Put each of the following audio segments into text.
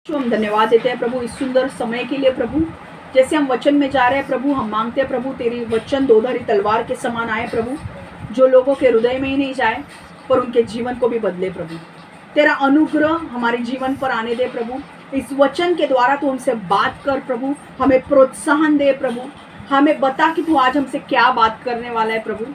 हम धन्यवाद देते हैं प्रभु इस सुंदर समय के लिए। प्रभु जैसे हम वचन में जा रहे हैं प्रभु, हम मांगते हैं प्रभु तेरी वचन दोधारी तलवार के समान आए प्रभु, जो लोगों के हृदय में ही नहीं जाए पर उनके जीवन को भी बदले प्रभु। तेरा अनुग्रह हमारे जीवन पर आने दे प्रभु। इस वचन के द्वारा तू हमसे बात कर प्रभु, हमें प्रोत्साहन दे प्रभु, हमें बता कि तू आज हमसे क्या बात करने वाला है प्रभु।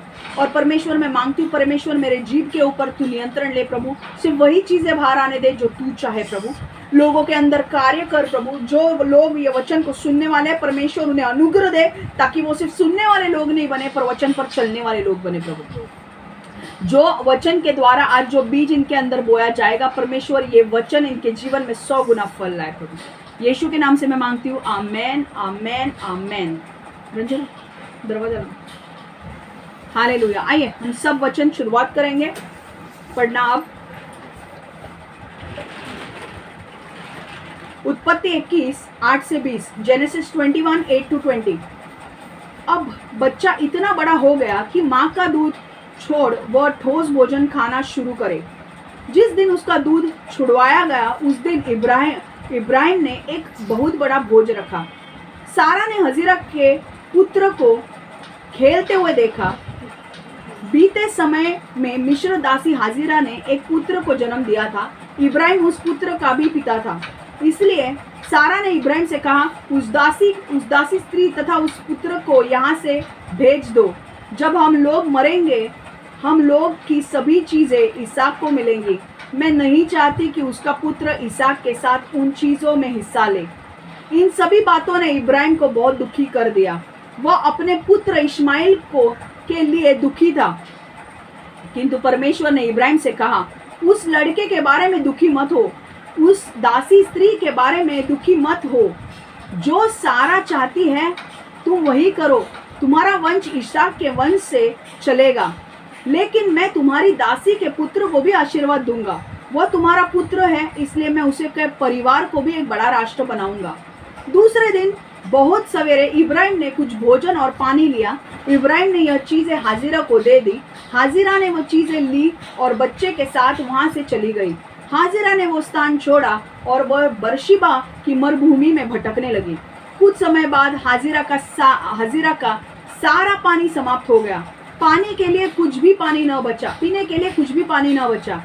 और परमेश्वर मैं मांगती हूँ परमेश्वर मेरे जीव के ऊपर तू नियंत्रण ले प्रभु, सिर्फ वही चीजें बाहर आने दे जो तू चाहे प्रभु। लोगों के अंदर कार्य कर प्रभु, जो लोग ये वचन को सुनने वाले हैं परमेश्वर उन्हें अनुग्रह दे, ताकि वो सिर्फ सुनने वाले लोग नहीं बने पर वचन पर चलने वाले लोग बने प्रभु। जो वचन के द्वारा आज जो बीज इनके अंदर बोया जाएगा परमेश्वर, ये वचन इनके जीवन में 100 गुना फल लाए प्रभु। यीशु के नाम से मैं मांगती हूँ, आमेन आमेन आमेन। रंजन दरवाजा, हालेलुया। आइए हम सब वचन शुरुआत करेंगे पढ़ना। अब उत्पत्ति 21 8 से 20, जेनेसिस 21 8 to 20। अब बच्चा इतना बड़ा हो गया कि माँ का दूध छोड़ वह ठोस भोजन खाना शुरू करे। जिस दिन उसका दूध छुड़वाया गया उस दिन इब्राहिम ने एक बहुत बड़ा भोज रखा। सारा ने हजीरा के पुत्र को खेलते हुए देखा। बीते समय में मिस्र दासी हाजिरा ने एक पुत्र को जन्म दिया था। इब्राहिम उस पुत्र का भी पिता था, इसलिए सारा ने इब्राहिम से कहा, उस दासी स्त्री तथा उस पुत्र को यहाँ से भेज दो। जब हम लोग मरेंगे हम लोग की सभी चीजें इसाक को मिलेंगी। मैं नहीं चाहती कि उसका पुत्र इसाक के साथ उन चीजों में हिस्सा ले। इन सभी बातों ने इब्राहिम को बहुत दुखी कर दिया। वह अपने पुत्र इश्माइल को के लिए दुखी था। किंतु परमेश्वर ने इब्राहिम से कहा, उस लड़के के बारे में दुखी मत हो, उस दासी स्त्री के बारे में दुखी मत हो। जो सारा चाहती है तुम वही करो। तुम्हारा वंश इसाक के वंश से चलेगा, लेकिन मैं तुम्हारी दासी के पुत्र को भी आशीर्वाद दूंगा। वह तुम्हारा पुत्र है, इसलिए मैं उसे के परिवार को भी एक बड़ा राष्ट्र बनाऊंगा। दूसरे दिन बहुत सवेरे इब्राहिम ने कुछ भोजन और पानी लिया। इब्राहिम ने यह चीजें हाजिरा को दे दी। हाजिरा ने वो चीजें ली और बच्चे के साथ वहां से चली गई। हाजिरा ने वो स्थान छोड़ा और वह बरशिबा की मरुभूमि में भटकने लगी। कुछ समय बाद हाजिरा का सारा पानी समाप्त हो गया। पानी के लिए कुछ भी पानी न बचा, पीने के लिए कुछ भी पानी न बचा।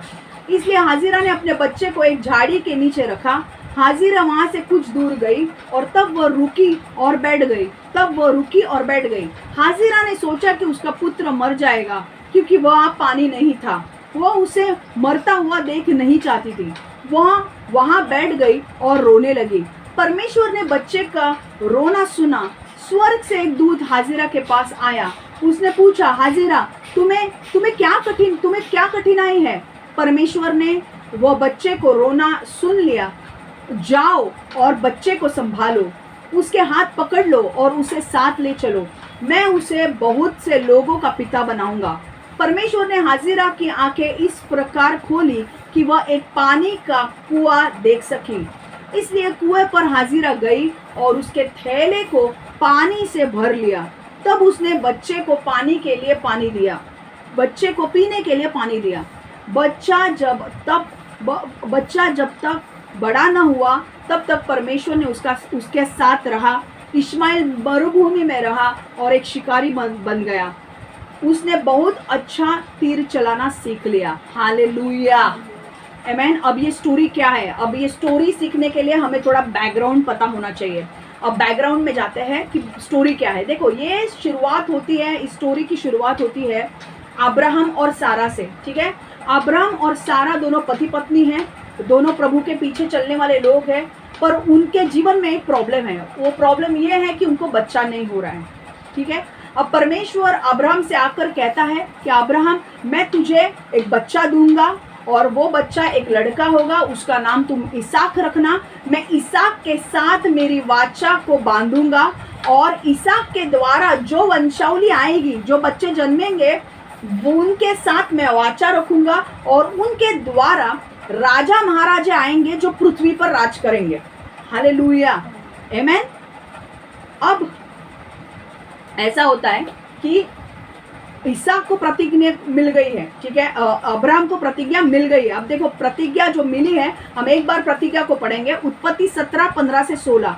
इसलिए हाजिरा ने अपने बच्चे को एक झाड़ी के नीचे रखा। हाजिरा वहां से कुछ दूर गई और तब वह रुकी और बैठ गई। हाजिरा ने सोचा कि उसका पुत्र मर जाएगा, क्योंकि वह पानी नहीं था। वह उसे मरता हुआ देख नहीं चाहती थी। वह वहां बैठ गई और रोने लगी। परमेश्वर ने बच्चे का रोना सुना। स्वर्ग से एक दूत हाजिरा के पास आया। उसने पूछा, हाजिरा तुम्हें क्या कठिनाई है? परमेश्वर ने वह बच्चे को रोना सुन लिया। जाओ और बच्चे को संभालो, उसके हाथ पकड़ लो और उसे साथ ले चलो। मैं उसे बहुत से लोगों का पिता बनाऊंगा। परमेश्वर ने हाजिरा की आंखें इस प्रकार खोली कि वह एक पानी का कुआं देख सकी। इसलिए कुएं पर हाजिरा गई और उसके थैले को पानी से भर लिया। तब उसने बच्चे को पीने के लिए पानी दिया। बच्चा जब तक बड़ा न हुआ तब तक परमेश्वर ने उसके साथ रहा। इश्माइल मरुभूमि में रहा और एक शिकारी बन गया। उसने बहुत अच्छा तीर चलाना सीख लिया। हालेलुया, आमेन। अब ये स्टोरी क्या है? अब ये स्टोरी सीखने के लिए हमें थोड़ा बैकग्राउंड पता होना चाहिए। अब बैकग्राउंड में जाते हैं कि स्टोरी क्या है। देखो, ये शुरुआत होती है, इस स्टोरी की शुरुआत होती है अब्राहम और सारा से। ठीक है, अब्राहम और सारा दोनों पति पत्नी हैं, दोनों प्रभु के पीछे चलने वाले लोग हैं, पर उनके जीवन में एक प्रॉब्लम है। वो प्रॉब्लम ये है कि उनको बच्चा नहीं हो रहा है। ठीक है, अब परमेश्वर अब्राहम से आकर कहता है कि अब्राहम, मैं तुझे एक बच्चा दूंगा और वो बच्चा एक लड़का होगा, उसका नाम तुम इसाक रखना। मैं इसाक के साथ मेरी वाचा को बांधूंगा और इसाक के द्वारा जो वंशावली आएगी, जो बच्चे जन्मेंगे, वो उनके साथ मैं वाचा रखूंगा और उनके द्वारा राजा महाराजा आएंगे जो पृथ्वी पर राज करेंगे। हालेलुया, आमेन। अब ऐसा होता है कि इसहाक को प्रतिज्ञा मिल गई है, ठीक है, अब्राहम को प्रतिज्ञा मिल गई है। अब देखो प्रतिज्ञा जो मिली है, हम एक बार प्रतिज्ञा को पढ़ेंगे। उत्पत्ति 17:15 से 16।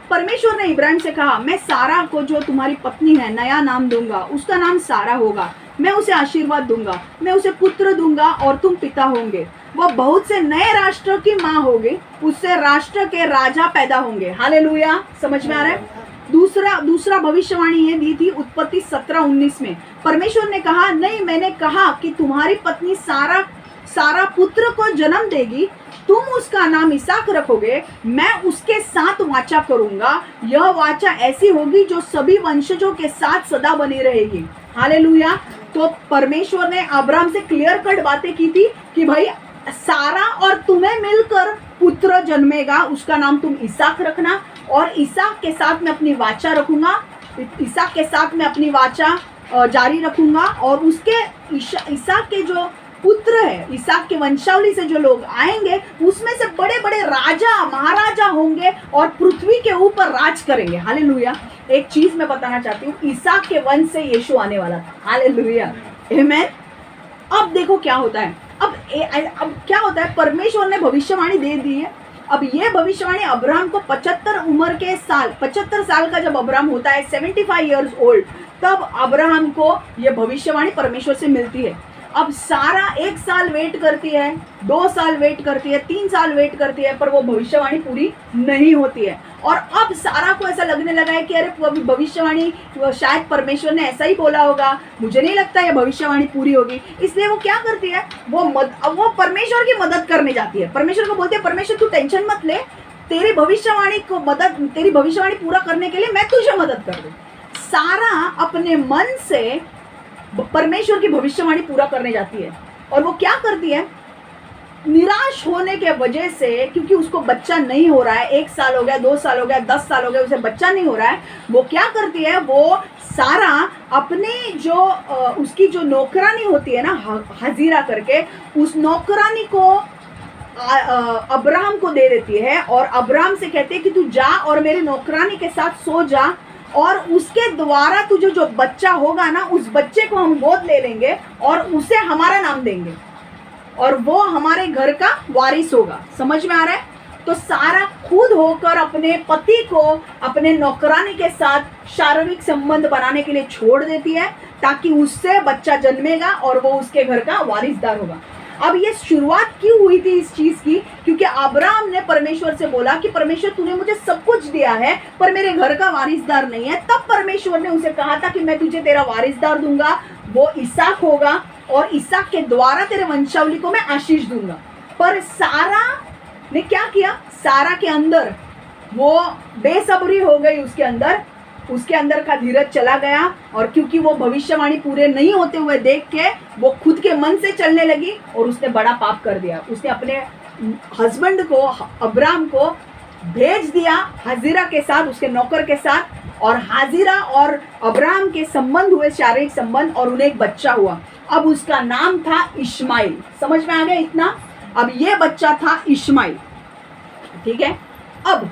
परमेश्वर ने इब्राहिम से कहा, मैं सारा को जो तुम्हारी पत्नी है नया नाम दूंगा, उसका नाम सारा होगा। मैं उसे आशीर्वाद दूंगा, मैं उसे पुत्र दूंगा और तुम पिता होंगे। वह बहुत से नए राष्ट्र की माँ होगी, उससे राष्ट्र के राजा पैदा होंगे। हालेलुया, समझ में आ रहा है। दूसरा भविष्यवाणी ये दी थी उत्पत्ति 17:19 में। परमेश्वर ने कहा, नहीं, मैंने कहा कि तुम्हारी पत्नी सारा पुत्र को जन्म देगी, तुम उसका नाम इसहाक रखोगे। मैं उसके साथ वाचा करूंगा, यह वाचा ऐसी होगी जो सभी वंशजों के साथ सदा बनी रहेगी। हालेलुया। तो परमेश्वर ने अब्राहम से क्लियर कट बातें की थी कि भाई सारा और तुम्हें मिलकर पुत्र जन्मेगा, उसका नाम तुम इसहाक रखना, और इसहाक के साथ मैं अपनी वाचा रखूंगा, इसहाक के साथ मैं अपनी वाचा जारी रखूंगा, और उसके इसहाक के जो पुत्र है, इसहाक के वंशावली से जो लोग आएंगे, उसमें से बड़े बड़े राजा महाराजा होंगे और पृथ्वी के ऊपर राज करेंगे। हालेलुया। एक चीज मैं बताना चाहती हूँ, इसहाक के वंश से यीशु आने वाला था। हालेलुया, आमेन। अब देखो क्या होता है, अब क्या होता है, परमेश्वर ने भविष्यवाणी दे दी है। अब ये भविष्यवाणी अब्राहम को 75 साल का जब अब्राहम होता है, 75 इयर्स ओल्ड, तब अब्राहम को ये भविष्यवाणी परमेश्वर से मिलती है। अब सारा 1 साल वेट करती है, 2 साल वेट करती है, 3 साल वेट करती है, पर वो भविष्यवाणी पूरी नहीं होती है। और अब सारा को ऐसा लगने लगा है कि अरे भविष्यवाणी शायद परमेश्वर ने ऐसा ही बोला होगा, मुझे नहीं लगता ये भविष्यवाणी पूरी होगी। इसलिए वो क्या करती है, वो परमेश्वर की मदद करने जाती है। परमेश्वर को बोलती है, परमेश्वर तू टेंशन मत ले, तेरी भविष्यवाणी पूरा करने के लिए मैं तुझे मदद कर दूँ। सारा अपने मन से परमेश्वर की भविष्यवाणी पूरा करने जाती है, और वो क्या करती है, निराश होने के वजह से, क्योंकि उसको बच्चा नहीं हो रहा है, 1 साल हो गया, 2 साल हो गया, 10 साल हो गया, उसे बच्चा नहीं हो रहा है, वो क्या करती है, वो सारा अपने जो उसकी जो नौकरानी होती है ना, हजीरा करके, उस नौकरानी को अब्राहम को दे देती है, और अब्राहम से कहते हैं कि तू जा और मेरे नौकरानी के साथ सो जा, और उसके द्वारा तुझे जो बच्चा होगा ना, उस बच्चे को हम गोद ले लेंगे और उसे हमारा नाम देंगे, और वो हमारे घर का वारिस होगा। समझ में आ रहा है। तो सारा खुद होकर अपने पति को अपने नौकरानी के साथ शारीरिक संबंध बनाने के लिए छोड़ देती है, ताकि उससे बच्चा जन्मेगा और वो उसके घर का वारिसदार होगा। अब ये शुरुआत क्यों हुई थी इस चीज की, क्योंकि अब्राहम ने परमेश्वर से बोला कि परमेश्वर तूने मुझे सब कुछ दिया है, पर मेरे घर का वारिसदार नहीं है। तब परमेश्वर ने उसे कहा था कि मैं तुझे तेरा वारिसदार दूंगा, वो इसहाक होगा, और इसहाक के द्वारा तेरे वंशावली को मैं आशीष दूंगा। पर सारा ने क्या किया, सारा के अंदर वो बेसब्री हो गई, उसके अंदर का धीरज चला गया, और क्योंकि वो भविष्यवाणी पूरे नहीं होते हुए देख के वो खुद के मन से चलने लगी, और उसने बड़ा पाप कर दिया। उसने अपने हस्बैंड को, अब्राहम को भेज दिया हाजिरा के साथ, उसके नौकर के साथ, और हाजिरा और अब्राहम के संबंध हुए, शारीरिक संबंध, और उन्हें एक बच्चा हुआ। अब उसका नाम था इश्माइल। समझ में आ गया इतना। अब ये बच्चा था इश्माइल, ठीक है। अब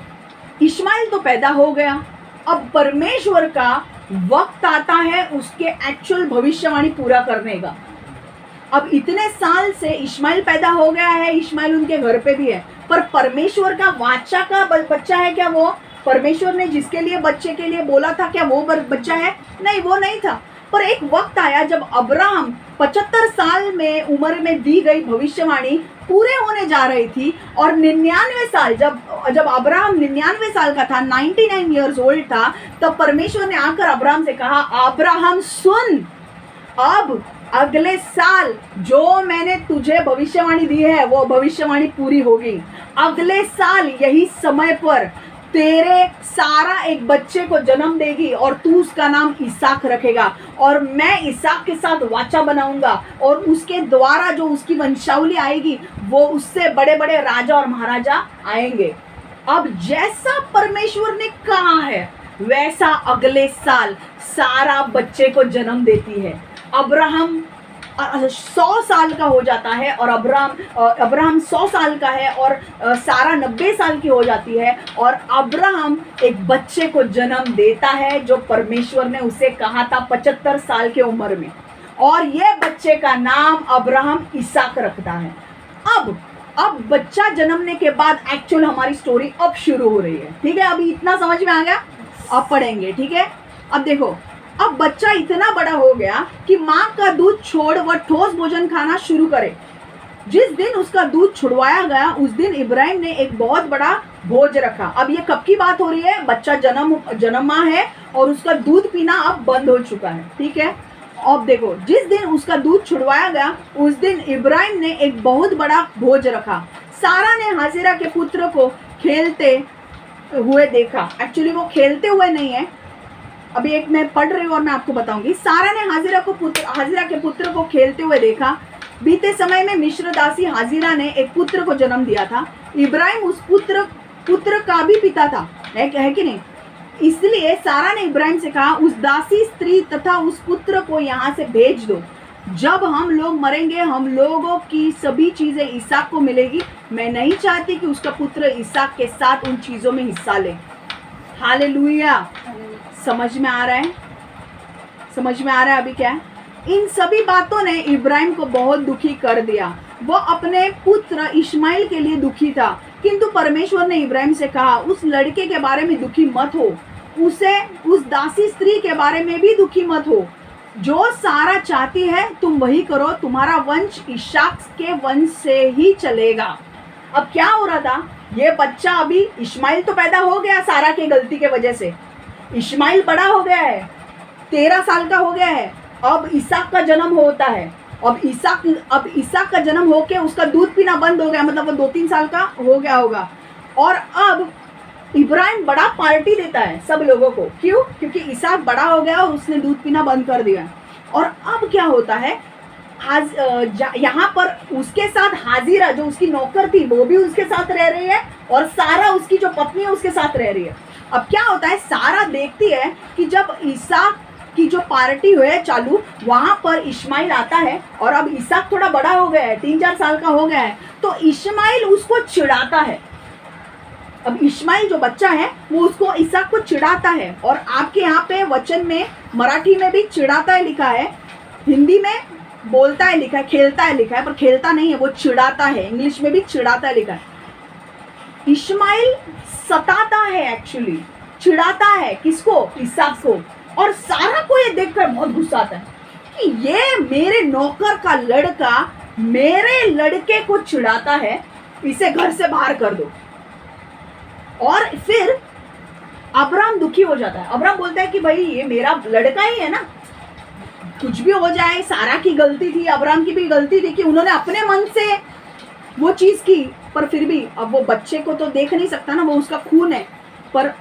इश्माइल तो पैदा हो गया, अब परमेश्वर का वक्त आता है उसके एक्चुअल भविष्यवाणी पूरा करने का। अब इतने साल से इश्माइल पैदा हो गया है, इश्माइल उनके घर पे भी है, पर परमेश्वर का वाचा का बच्चा है क्या वो? परमेश्वर ने जिसके लिए बच्चे के लिए बोला था, क्या वो बच्चा है? नहीं, वो नहीं था। पर एक वक्त आया जब अब्राहम 75 साल में उम्र में दी गई भविष्यवाणी पूरे होने जा रही थी, और 99 साल जब अब्राहम 99 साल का था, 99 इयर्स ओल्ड था, तब परमेश्वर ने आकर अब्राहम से कहा, अब्राहम सुन, अब अगले साल जो मैंने तुझे भविष्यवाणी दी है वो भविष्यवाणी पूरी होगी। अगले साल यही समय पर तेरे सारा एक बच्चे को जन्म देगी, और तू उसका नाम इसहाक रखेगा, और मैं इसहाक के साथ वाचा बनाऊंगा, और उसके द्वारा जो उसकी वंशावली आएगी वो उससे बड़े बड़े राजा और महाराजा आएंगे। अब जैसा परमेश्वर ने कहा है वैसा अगले साल सारा बच्चे को जन्म देती है। अब्राहम 100 साल का हो जाता है, और अब्राहम 100 साल का है, और सारा 90 साल की हो जाती है, और अब्राहम एक बच्चे को जन्म देता है जो परमेश्वर ने उसे कहा था 75 साल के उम्र में। और ये बच्चे का नाम अब्राहम इसहाक रखता है। अब बच्चा जन्मने के बाद एक्चुअल हमारी स्टोरी अब शुरू हो रही है। ठीक है, अभी इतना समझ में आ गया, अब पढ़ेंगे। ठीक है, अब देखो, अब बच्चा इतना बड़ा हो गया कि माँ का दूध छोड़ वह ठोस भोजन खाना शुरू करे। जिस दिन उसका दूध छुड़वाया गया उस दिन इब्राहिम ने एक बहुत बड़ा भोज रखा। अब ये कब की बात हो रही है? बच्चा जन्मा है और उसका दूध पीना अब बंद हो चुका है। ठीक है, अब देखो, जिस दिन उसका दूध छुड़वाया गया उस दिन इब्राहिम ने एक बहुत बड़ा भोज रखा। सारा ने हाजिरा के पुत्र को खेलते हुए देखा। एक्चुअली वो खेलते हुए नहीं है, अभी एक मैं पढ़ रही हूँ और मैं आपको बताऊंगी। सारा ने हाजिरा के पुत्र को खेलते हुए देखा। बीते समय में मिस्र दासी हाजिरा ने एक पुत्र को जन्म दिया था। इब्राहिम उस पुत्र का भी पिता था, है कि नहीं? इसलिए सारा ने इब्राहिम से कहा, उस दासी स्त्री तथा उस पुत्र को यहाँ से भेज दो। जब हम लोग मरेंगे हम लोगों की सभी चीजें इसहाक को मिलेगी। मैं नहीं चाहती कि उसका पुत्र इसहाक के साथ उन चीजों में हिस्सा ले। हालेलुया। समझ में आ रहा है? समझ में आ रहा है अभी क्या है? इन सभी बातों ने इब्राहिम को बहुत दुखी कर दिया। वो अपने पुत्र इश्माइल के लिए दुखी था, किंतु परमेश्वर ने इब्राहिम से कहा, उस लड़के के बारे में दुखी मत हो, उस दासी स्त्री के बारे में भी दुखी मत हो। जो सारा चाहती है तुम वही करो, तुम्हारा वंश इसहाक के वंश से ही चलेगा। अब क्या हो रहा था? ये बच्चा अभी, इश्माइल तो पैदा हो गया सारा की गलती के वजह से। इश्माइल बड़ा हो गया है, 13 साल का हो गया है। अब इसहाक का जन्म होता है। अब इसहाक का जन्म होके उसका दूध पीना बंद हो गया, मतलब वो 2-3 साल का हो गया होगा। और अब इब्राहिम बड़ा पार्टी देता है सब लोगों को। क्यों? क्योंकि इसहाक बड़ा हो गया और उसने दूध पीना बंद कर दिया। और अब क्या होता है, यहाँ पर उसके साथ हाजिरा जो उसकी नौकर थी वो भी उसके साथ रह रही है, और सारा उसकी जो पत्नी है उसके साथ रह रही है। अब क्या होता है, सारा देखती है कि जब इसहाक की जो पार्टी हुए चालू, वहां पर इश्माइल आता है, और अब इसहाक थोड़ा बड़ा हो गया है, 3-4 साल का हो गया है, तो इश्माइल उसको चिढ़ाता है। अब इश्माइल जो बच्चा है वो उसको इसहाक को चिढ़ाता है। और आपके यहाँ पे वचन में मराठी में भी चिढ़ाता है लिखा है, हिंदी में बोलता है लिखा है, खेलता है लिखा है, पर खेलता नहीं है, वो चिढ़ाता है। इंग्लिश में भी चिढ़ाता है लिखा है। इश्माइल सताता है, एक्चुअली चिढ़ाता है किसको? इसहाक को। और सारा को ये देखकर बहुत गुस्सा आता है कि ये मेरे नौकर का लड़का मेरे लड़के को चिढ़ाता है, इसे घर से बाहर कर दो। और फिर अब्राहम दुखी हो जाता है। अब्राहम बोलता है कि भाई ये मेरा लड़का ही है ना, कुछ भी हो जाए। सारा की गलती थी, अब्राहम की भी गलती थी कि उन्होंने अपने मन से वो चीज की, पर फिर भी अब वो बच्चे को तो देख नहीं सकता ना, वो उसका खून है। पर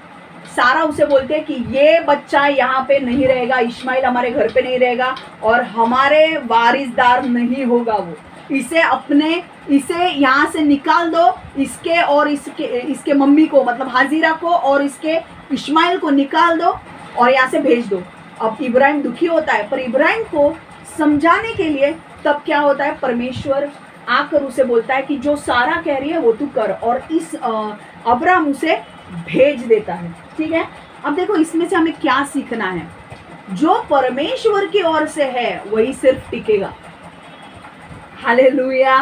सारा उसे बोलते हैं कि ये बच्चा यहाँ पे नहीं रहेगा, इश्माइल हमारे घर पे नहीं रहेगा और हमारे वारिसदार नहीं होगा। वो इसे यहाँ से निकाल दो, इसके और इसके मम्मी को, मतलब हाजिरा को और इसके इश्माइल को निकाल दो और यहाँ से भेज दो। अब इब्राहिम दुखी होता है, पर इब्राहिम को समझाने के लिए तब क्या होता है, परमेश्वर आकर उसे बोलता है कि जो सारा कह रही है वो तू कर, और इस अब्राहम उसे भेज देता है। ठीक है, अब देखो इसमें से हमें क्या सीखना है। जो परमेश्वर की ओर से है वही सिर्फ टिकेगा। हालेलुया।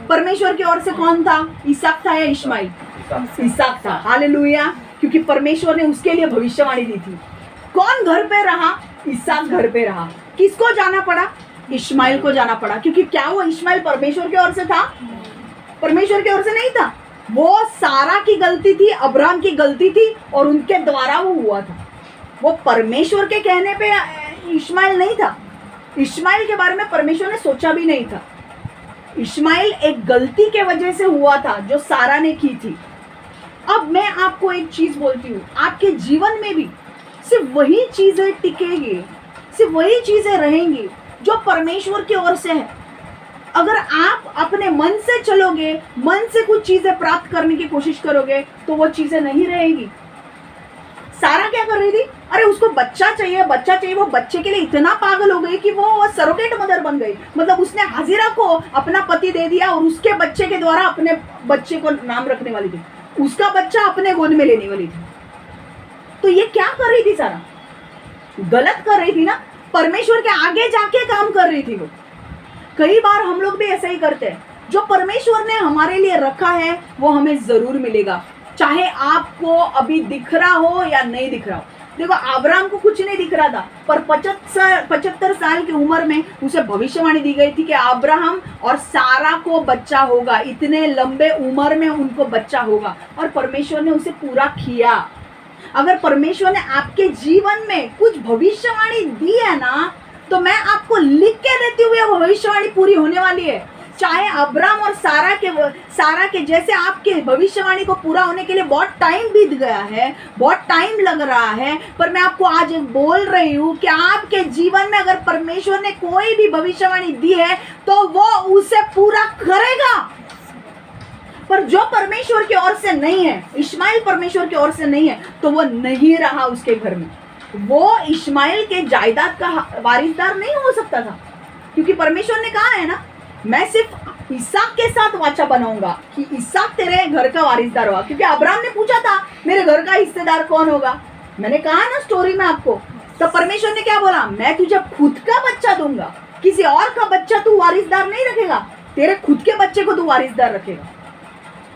परमेश्वर की ओर से कौन था? इसहाक था या इश्माइल? इसहाक था। हालेलुया। क्योंकि परमेश्वर ने उसके लिए भविष्यवाणी दी थी। कौन घर पे रहा? इसहाक घर पे रहा। किसको जाना पड़ा? इश्माइल को जाना पड़ा। क्योंकि क्या वो इश्माइल परमेश्वर की ओर से था? परमेश्वर की ओर से नहीं था। वो सारा की गलती थी, अब्राहम की गलती थी, और उनके द्वारा वो हुआ था। वो परमेश्वर के कहने पे इश्माइल नहीं था। इश्माइल के बारे में परमेश्वर ने सोचा भी नहीं था। इश्माइल एक गलती के वजह से हुआ था जो सारा ने की थी। अब मैं आपको एक चीज बोलती हूँ, आपके जीवन में भी सिर्फ वही चीजें टिकेगी, सिर्फ वही चीजें रहेंगी जो परमेश्वर की ओर से है। अगर आप अपने मन से चलोगे, मन से कुछ चीजें प्राप्त करने की कोशिश करोगे, तो वो चीजें नहीं रहेगी। सारा क्या कर रही थी? अरे उसको बच्चा चाहिए, बच्चा चाहिए। वो बच्चे के लिए इतना पागल हो गई कि वो सरोगेट मदर बन गई। मतलब उसने हाजिरा को अपना पति दे दिया और उसके बच्चे के द्वारा अपने बच्चे को नाम रखने वाली थी, उसका बच्चा अपने गोद में लेने वाली थी। तो ये क्या कर रही थी? सारा गलत कर रही थी ना। परमेश्वर के आगे जाके काम कर रही थी वो। कई बार हम लोग भी ऐसा ही करते हैं, जो परमेश्वर ने हमारे लिए रखा है वो हमें जरूर मिलेगा, चाहे आपको अभी दिख रहा हो या नहीं दिख रहा हो। देखो, अब्राहम को कुछ नहीं दिख रहा था, पर 75 साल की उम्र में उसे भविष्यवाणी दी गई थी कि अब्राहम और सारा को बच्चा होगा, इतने लंबे उम्र में उनको बच्चा होगा, और परमेश्वर ने उसे पूरा किया। अगर परमेश्वर ने आपके जीवन में कुछ भविष्यवाणी दी है ना, तो मैं आपको लिख के देती हुई भविष्यवाणी पूरी होने वाली है। चाहे अब्राहम और सारा के जैसे आपके भविष्यवाणी को पूरा होने के लिए बहुत टाइम बीत गया है, बहुत टाइम लग रहा है, पर मैं आपको आज बोल रही हूँ कि आपके जीवन में अगर परमेश्वर ने कोई भी भविष्यवाणी दी है तो वो उसे पूरा करेगा। पर जो परमेश्वर की ओर से नहीं है, इश्माएल परमेश्वर की ओर से नहीं है, तो वो नहीं रहा उसके घर में। वो इश्माएल के जायदाद का वारिसदार नहीं हो सकता था, क्योंकि परमेश्वर ने कहा है ना, मैं सिर्फ इसहाक के साथ वाचा बनाऊंगा कि इसहाक तेरे घर का वारिसदार होगा। क्योंकि अब्राहम ने पूछा था मेरे घर का हिस्सेदार कौन होगा, मैंने कहा ना स्टोरी में आपको, तो परमेश्वर ने क्या बोला, मैं तुझे खुद का बच्चा दूंगा, किसी और का बच्चा तू वारिसदार नहीं रखेगा, तेरे खुद के बच्चे को तू वारिसदार रखेगा।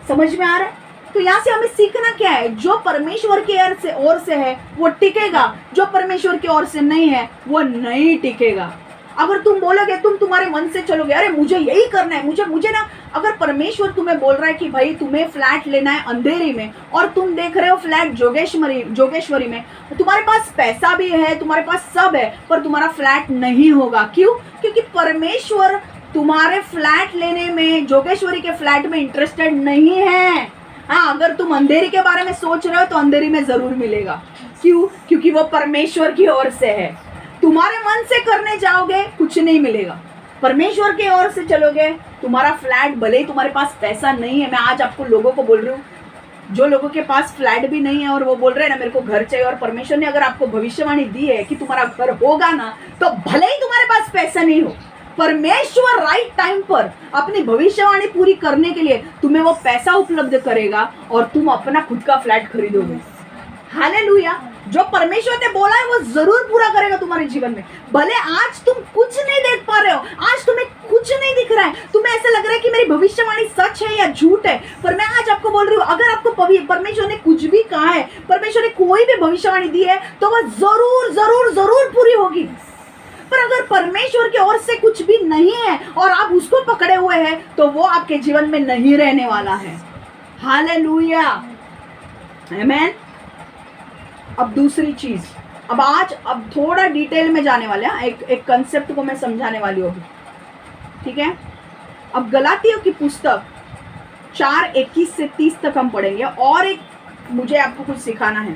समझ में आ रहा है? तो यहाँ से हमें सीखना क्या है, जो परमेश्वर की ओर से है वो टिकेगा, जो परमेश्वर की ओर से नहीं है वो नहीं टिकेगा। अगर तुम बोलोगे, तुम तुम्हारे मन से चलोगे, अरे मुझे यही करना है, मुझे ना, अगर परमेश्वर तुम्हें बोल रहा है कि भाई तुम्हें फ्लैट लेना है अंधेरी में, और तुम देख रहे हो फ्लैट जोगेश्वरी में, तुम्हारे पास पैसा भी है, तुम्हारे पास सब है, पर तुम्हारा फ्लैट नहीं होगा। क्यों? क्योंकि परमेश्वर तुम्हारे फ्लैट लेने में, जोगेश्वरी के फ्लैट में इंटरेस्टेड नहीं है। हाँ, अगर तुम अंधेरी के बारे में सोच रहे हो तो अंधेरी में जरूर मिलेगा। क्यों? क्योंकि वो परमेश्वर की ओर से है। तुम्हारे मन से करने जाओगे कुछ नहीं मिलेगा, परमेश्वर की ओर से चलोगे, तुम्हारा फ्लैट, भले ही तुम्हारे पास पैसा नहीं है, मैं आज आपको लोगों को बोल रही हूँ, जो लोगों के पास फ्लैट भी नहीं है और वो बोल रहे हैं ना मेरे को घर चाहिए, और परमेश्वर ने अगर आपको भविष्यवाणी दी है कि तुम्हारा घर होगा ना, तो भले ही तुम्हारे पास पैसा नहीं हो, परमेश्वर राइट टाइम पर अपनी भविष्यवाणी पूरी करने के लिए तुम्हें वो पैसा उपलब्ध करेगा और तुम अपना खुद का फ्लैट खरीदोगे। हालेलुया। जो परमेश्वर ने बोला है वो जरूर पूरा करेगा तुम्हारे जीवन में। भले आज तुम कुछ नहीं देख पा रहे हो, आज तुम्हें कुछ नहीं दिख रहा है, तुम्हें ऐसा लग रहा है कि मेरी भविष्यवाणी सच है या झूठ है, पर मैं आज आपको बोल रही हूँ, अगर आपको परमेश्वर ने कुछ भी कहा है, परमेश्वर ने कोई भी भविष्यवाणी दी है, तो वह जरूर जरूर जरूर पूरी होगी। पर अगर परमेश्वर की ओर से कुछ भी नहीं है और आप उसको पकड़े हुए हैं, तो वो आपके जीवन में नहीं रहने वाला है। हालेलुया, आमीन। अब दूसरी चीज, अब थोड़ा डिटेल में जाने वाले हैं, एक कंसेप्ट को मैं समझाने वाली हूँ, ठीक है। अब गलातियों की पुस्तक 4:21 से 30 तक हम पढ़ेंगे, और एक मुझे आपको कुछ सिखाना है।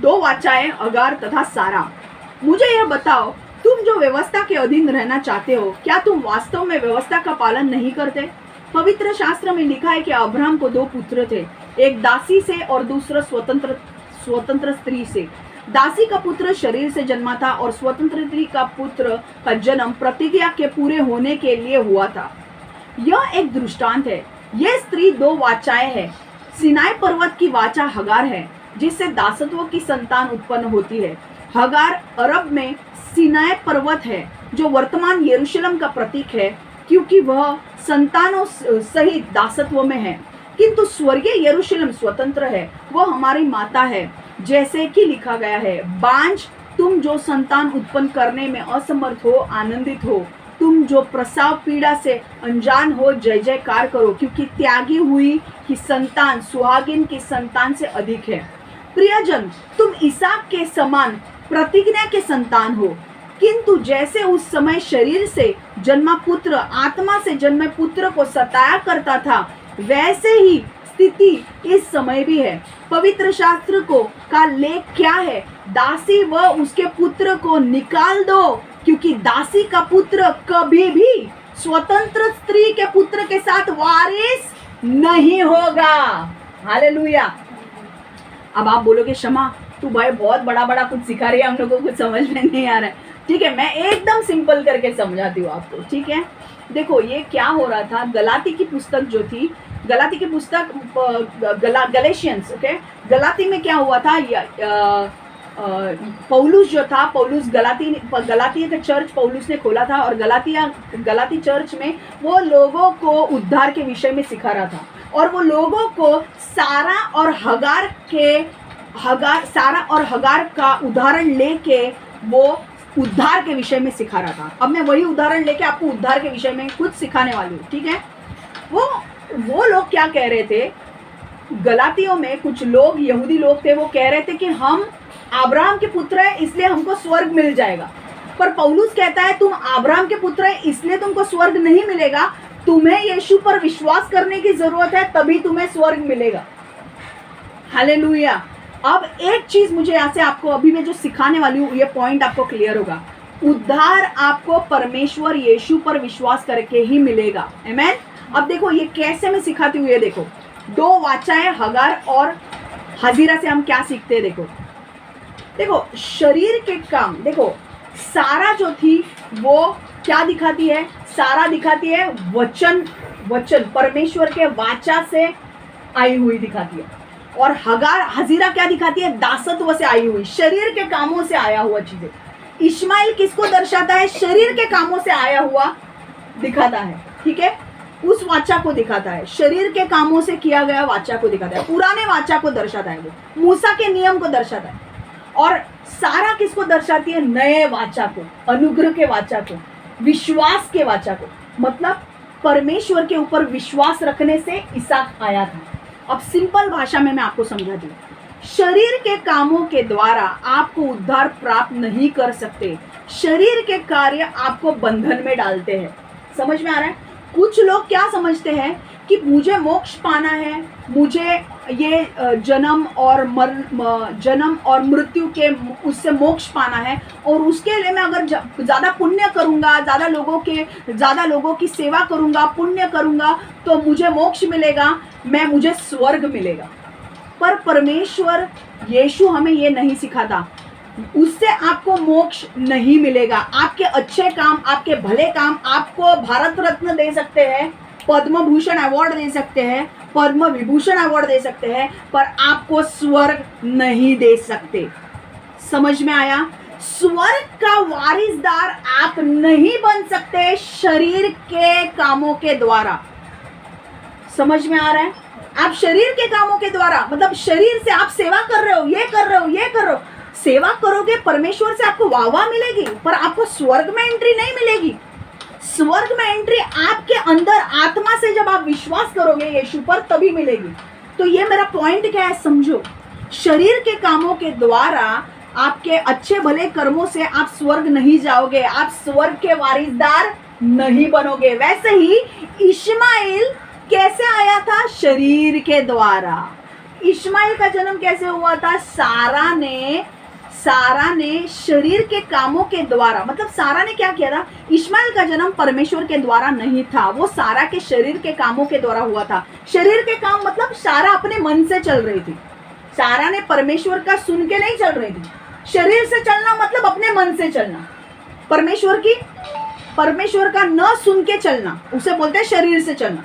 2 वाचाएं, अगार तथा सारा। मुझे यह बताओ, तुम जो व्यवस्था के अधीन रहना चाहते हो, क्या तुम वास्तव में व्यवस्था का पालन नहीं करते? पवित्र शास्त्र में लिखा है कि अब्राहम को 2 पुत्र थे, एक दासी से और दूसरा स्वतंत्र स्त्री से। दासी का पुत्र शरीर से जन्मा था और स्वतंत्र स्त्री का पुत्र का जन्म प्रतिज्ञा के पूरे होने के लिए हुआ था। यह एक दृष्टांत है। यह स्त्री 2 वाचाएं है। सिनाई पर्वत की वाचा हगार है, जिससे दासत्व की संतान उत्पन्न होती है। हगार अरब में सिनाई पर्वत है, जो वर्तमान यरूशलेम का प्रतीक है, क्योंकि वह संतानों सहित दासत्व में है। किंतु स्वर्गीय यरूशलेम स्वतंत्र है, वह हमारी माता है, जैसे कि लिखा गया है, बांझ तुम जो संतान उत्पन्न करने में असमर्थ हो, आनंदित हो, तुम जो प्रसव पीड़ा से अनजान हो, जय जयकार करो, क्योंकि त्यागी हुई की संतान सुहागिन की संतान से अधिक है। प्रियजन, तुम इसहाक के समान प्रतिज्ञा के संतान हो, किंतु जैसे उस समय शरीर से जन्मा पुत्र आत्मा से जन्मे पुत्र को सताया करता था, वैसे ही स्थिति इस समय भी है। पवित्र शास्त्र का लेख क्या है? दासी व उसके पुत्र को निकाल दो, क्योंकि दासी का पुत्र कभी भी स्वतंत्र स्त्री के पुत्र के साथ वारिस नहीं होगा। हालेलुया। अब आप बोलोगे, शमा तू भाई बहुत बड़ा कुछ सिखा रही है, हम लोगों को कुछ समझ में नहीं आ रहा है। ठीक है, मैं एकदम सिंपल करके समझाती हूँ आपको, ठीक है। देखो, ये क्या हो रहा था, गलाती की पुस्तक जो थी, गलाती की पुस्तक गलेशियंस, ओके, गलाती में क्या हुआ था, पौलुस जो था, पौलुस गलाती का चर्च पौलुस ने खोला था और गलाती चर्च में वो लोगों को उद्धार के विषय में सिखा रहा था और वो लोगों को सारा और हगार का उदाहरण लेके वो उद्धार के विषय में सिखा रहा था। अब मैं वही उदाहरण लेके आपको उद्धार के विषय में कुछ सिखाने वाली हूँ, ठीक है। वो लोग क्या कह रहे थे, गलातियों में कुछ लोग, यहूदी लोग थे, वो कह रहे थे कि हम अब्राहम के पुत्र हैं इसलिए हमको स्वर्ग मिल जाएगा। पर पौलुस कहता है तुम अब्राहम के पुत्र हैं इसलिए तुमको स्वर्ग नहीं मिलेगा, तुम्हें यीशु पर विश्वास करने की जरूरत है, तभी तुम्हें स्वर्ग मिलेगा। हालेलुया। अब एक चीज मुझे यहाँ से आपको अभी मैं जो सिखाने वाली हूँ ये पॉइंट आपको क्लियर होगा। उद्धार आपको परमेश्वर यीशु पर विश्वास करके ही मिलेगा। आमेन। अब देखो ये कैसे मैं सिखाती हूँ, ये देखो दो वाचाएं हगार और हजीरा से हम क्या सीखते हैं। देखो शरीर के काम, देखो सारा जो थी वो क्या दिखाती है, सारा दिखाती है वचन परमेश्वर के वाचा से आई हुई दिखाती है, और हजीरा क्या दिखाती है, दासत्व से आई हुई, शरीर के कामों से आया हुआ चीजें। इश्माइल किसको दर्शाता है, शरीर के कामों से आया हुआ दिखाता है, ठीक है, उस वाचा को दिखाता है, शरीर के कामों से किया गया वाचा को दिखाता है, पुराने वाचा को दर्शाता है, वो मूसा के नियम को दर्शाता है। और सारा किसको दर्शाती है, नए वाचा को, अनुग्रह के वाचा को, विश्वास के वाचा को, मतलब परमेश्वर के ऊपर विश्वास रखने से इसहाक आया था। अब सिंपल भाषा में मैं आपको समझा दूं, शरीर के कामों के द्वारा आपको उद्धार प्राप्त नहीं कर सकते। शरीर के कार्य आपको बंधन में डालते हैं। समझ में आ रहा है? कुछ लोग क्या समझते हैं कि मुझे मोक्ष पाना है, मुझे ये जन्म और मृत्यु के उससे मोक्ष पाना है, और उसके लिए मैं अगर ज़्यादा पुण्य करूँगा, ज़्यादा लोगों की सेवा करूँगा, पुण्य करूँगा, तो मुझे मोक्ष मिलेगा, मुझे स्वर्ग मिलेगा। पर परमेश्वर यीशु हमें ये नहीं सिखाता, उससे आपको मोक्ष नहीं मिलेगा। आपके अच्छे काम, आपके भले काम आपको भारत रत्न दे सकते हैं, पद्म भूषण अवार्ड दे सकते हैं, पद्म विभूषण अवार्ड दे सकते हैं, पर आपको स्वर्ग नहीं दे सकते। समझ में आया? स्वर्ग का वारिसदार आप नहीं बन सकते शरीर के कामों के द्वारा। समझ में आ रहा है? आप शरीर के कामों के द्वारा, मतलब शरीर से आप सेवा कर रहे हो, ये कर रहे हो, सेवा करोगे, परमेश्वर से आपको वाह मिलेगी, पर आपको स्वर्ग में एंट्री नहीं मिलेगी। स्वर्ग में एंट्री आपके अंदर आत्मा से जब आप विश्वास करोगे यीशु पर, तभी मिलेगी। तो ये मेरा पॉइंट क्या है, समझो। शरीर के कामों के द्वारा, आपके अच्छे भले कर्मों से आप स्वर्ग नहीं जाओगे, आप स्वर्ग के वारिसदार नहीं बनोगे। वैसे ही इश्माइल कैसे आया था, शरीर के द्वारा। इश्माइल का जन्म कैसे हुआ था, सारा ने शरीर के कामों के द्वारा, मतलब सारा ने क्या किया था, इश्माइल का जन्म परमेश्वर के द्वारा नहीं था, वो सारा के शरीर के कामों के द्वारा हुआ था। शरीर के काम मतलब सारा अपने मन से चल रही थी, सारा ने परमेश्वर का सुन के नहीं चल रही थी। शरीर से चलना मतलब अपने मन से चलना, परमेश्वर का न सुन के चलना, उसे बोलते हैं शरीर से चलना,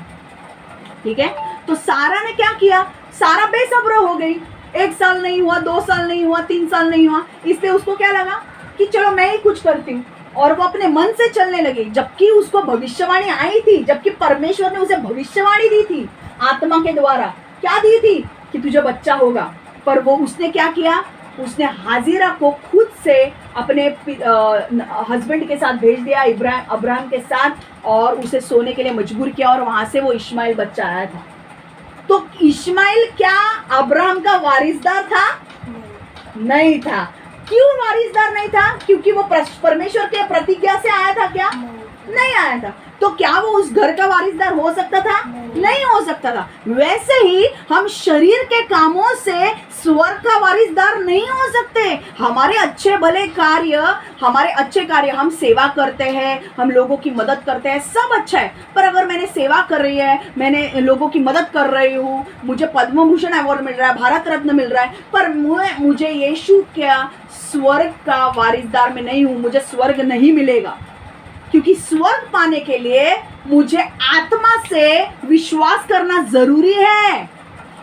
ठीक है। तो सारा ने क्या किया, सारा बेसब्र हो गई। 1 साल नहीं हुआ, 2 साल नहीं हुआ, 3 साल नहीं हुआ, इसलिए उसको क्या लगा कि चलो मैं ही कुछ करती हूँ, और वो अपने मन से चलने लगी। जबकि उसको भविष्यवाणी आई थी, जबकि परमेश्वर ने उसे भविष्यवाणी दी थी आत्मा के द्वारा। क्या दी थी कि तुझे बच्चा होगा, पर वो उसने क्या किया, उसने हाजिरा को खुद से अपने हस्बैंड के साथ भेज दिया, अब्राहम के साथ, और उसे सोने के लिए मजबूर किया, और वहां से वो इश्माइल बच्चा आया था। तो इश्माइल क्या अब्राहम का वारिसदार था? नहीं था। क्यों वारिसदार नहीं था? क्योंकि वो परमेश्वर के प्रतिज्ञा से आया था क्या? नहीं आया था। तो क्या वो उस घर का वारिसदार हो सकता था? नहीं हो सकता था। वैसे ही हम शरीर के कामों से स्वर्ग का वारिसदार नहीं हो सकते। हमारे अच्छे कार्य, हम सेवा करते हैं, हम लोगों की मदद करते हैं, सब अच्छा है, पर अगर मैंने सेवा कर रही है, मैंने लोगों की मदद कर रही हूँ, मुझे पद्म भूषण अवार्ड मिल रहा है, भारत रत्न मिल रहा है, पर मुझे यीशु क्या स्वर्ग का वारिसदार में नहीं हूँ, मुझे स्वर्ग नहीं मिलेगा। क्योंकि स्वर्ग पाने के लिए मुझे आत्मा से विश्वास करना जरूरी है,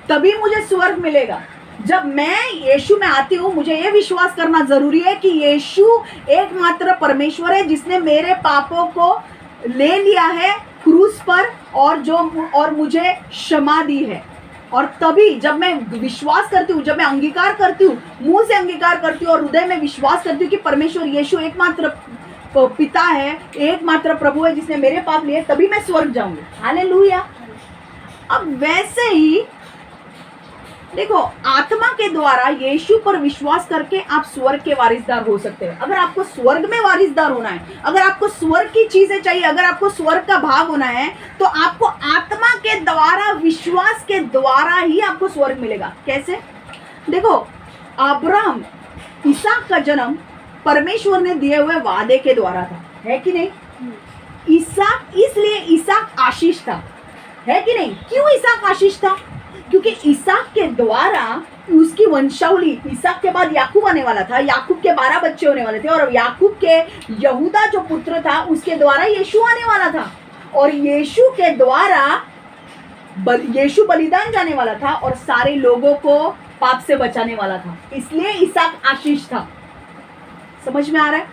तभी मुझे स्वर्ग मिलेगा। जब मैं यीशु में आती हूँ, मुझे ये विश्वास करना जरूरी है कि यीशु एकमात्र परमेश्वर है जिसने मेरे पापों को ले लिया है क्रूस पर और मुझे क्षमा दी है। और तभी जब मैं विश्वास करती हूँ, जब मैं अंगीकार करती हूँ, मुंह से अंगीकार करती हूँ और हृदय में विश्वास करती हूँ कि परमेश्वर यीशु एकमात्र पिता है, एकमात्र प्रभु है जिसने मेरे पाप लिए, तभी मैं स्वर्ग जाऊंगी। हालेलुया। अब वैसे ही देखो, आत्मा के द्वारा यीशु पर विश्वास करके आप स्वर्ग के वारिसदार हो सकते हैं। अगर आपको स्वर्ग में वारिसदार होना है, अगर आपको स्वर्ग की चीजें चाहिए, अगर आपको स्वर्ग का भाग होना है, तो आपको आत्मा के द्वारा, विश्वास के द्वारा ही आपको स्वर्ग मिलेगा। कैसे? देखो, अब्राहम, इसहाक का जन्म परमेश्वर ने दिए हुए वादे के द्वारा था, है कि नहीं? इसहाक, इसलिए इसहाक आशीष था, है कि नहीं? क्यों इसहाक आशीष था? क्योंकि इसहाक के द्वारा उसकी वंशावली, इसहाक के बाद याकूब आने वाला था, याकूब के 12 बच्चे होने वाले थे, और याकूब के यहूदा जो पुत्र था उसके द्वारा यीशु आने वाला था, और यीशु के द्वारा यीशु बलिदान जाने वाला था और सारे लोगों को पाप से बचाने वाला था। इसलिए इसहाक आशीष था। समझ में आ रहा है?